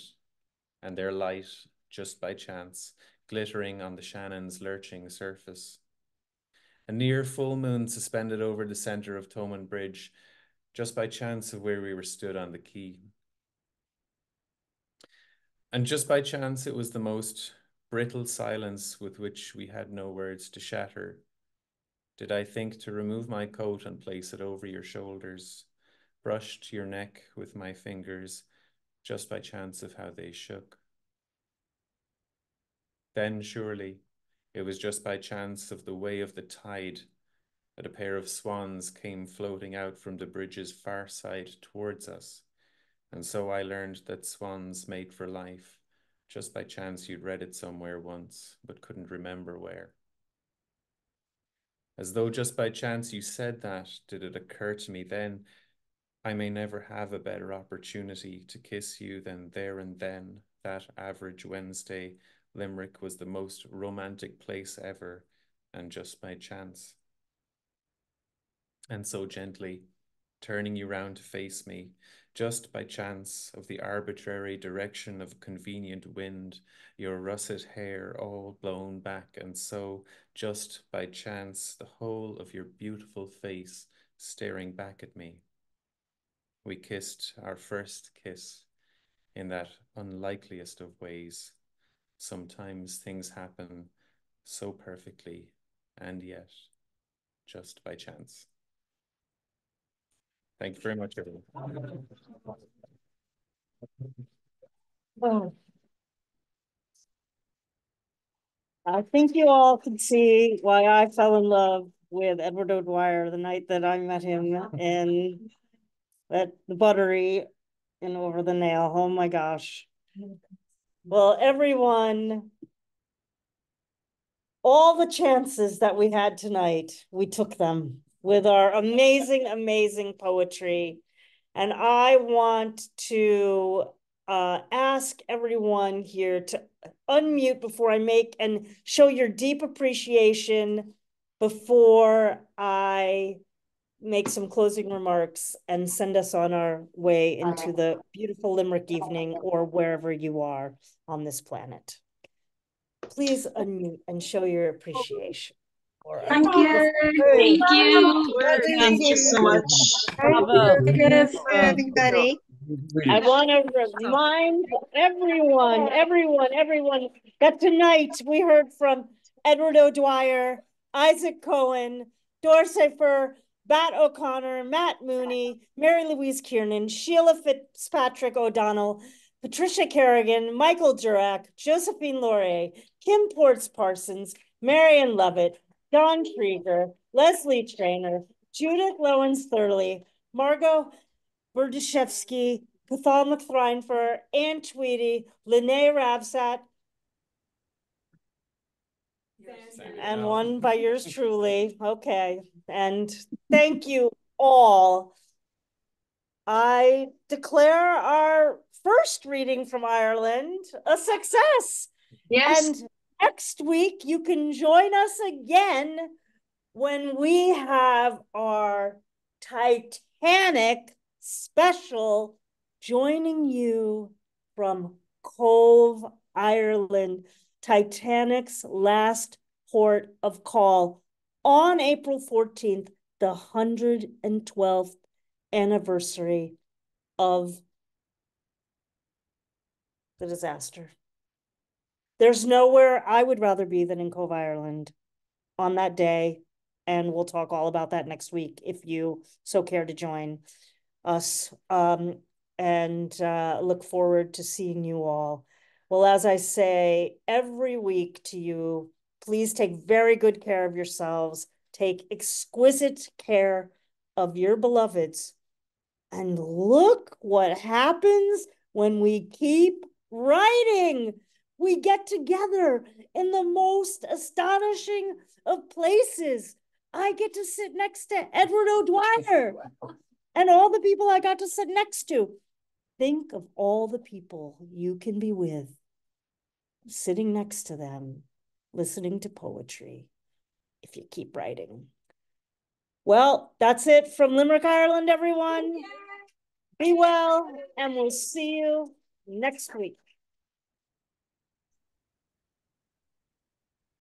and their light, just by chance, glittering on the Shannon's lurching surface. A near full moon suspended over the centre of Thomond Bridge, just by chance of where we were stood on the quay. And just by chance, it was the most brittle silence with which we had no words to shatter. Did I think to remove my coat and place it over your shoulders, brushed your neck with my fingers, just by chance of how they shook. Then surely it was just by chance of the way of the tide that a pair of swans came floating out from the bridge's far side towards us. And so I learned that swans mate for life, just by chance you'd read it somewhere once, but couldn't remember where. As though just by chance you said that, did it occur to me then, I may never have a better opportunity to kiss you than there and then, that average Wednesday, Limerick was the most romantic place ever, and just by chance. And so gently, turning you round to face me, just by chance of the arbitrary direction of a convenient wind, your russet hair all blown back, and so, just by chance, the whole of your beautiful face staring back at me. We kissed our first kiss in that unlikeliest of ways. Sometimes things happen so perfectly, and yet, just by chance. Thank you very much, everyone. Oh. I think you all can see why I fell in love with Edward O'Dwyer the night that I met him in at the Buttery in Over the Nail. Oh my gosh. Well, everyone, all the chances that we had tonight, we took them with our amazing, amazing poetry. And I want to ask everyone here to unmute before I make and show your deep appreciation before I make some closing remarks and send us on our way into the beautiful Limerick evening or wherever you are on this planet. please unmute and show your appreciation. Thank you. Thank you. Thank you so much. Bravo. Thank you, everybody. I want to remind everyone that tonight we heard from Edward O'Dwyer, Isaac Cohen, Seifer, Batt O'Connor, Matt Mooney, Mary Louise Kiernan, Sheila Fitzpatrick O'Donnell, Patricia Carragon, Michael Durack, Josephine LoRe, Kim Ports Parsons, Marian Lovett, Don Krieger, Lesley Traynor, Judith Lowans Thurley, Margo Berdeshevsky, Cathal Mac Theinfhir, and Tweedy, Linette Rabsatt, and one by yours truly. Okay. And thank you all. I declare our first reading from Ireland a success. Yes. And next week, you can join us again when we have our Titanic special joining you from Cove, Ireland, Titanic's last port of call on April 14th, the 112th anniversary of the disaster. There's nowhere I would rather be than in Cove, Ireland on that day. And we'll talk all about that next week if you so care to join us. Look forward to seeing you all. Well, as I say every week to you, please take very good care of yourselves. Take exquisite care of your beloveds. And look what happens when we keep writing. We get together in the most astonishing of places. I get to sit next to Edward O'Dwyer and all the people I got to sit next to. Think of all the people you can be with, sitting next to them, listening to poetry, if you keep writing. Well, that's it from Limerick, Ireland, everyone. Be well, and we'll see you next week.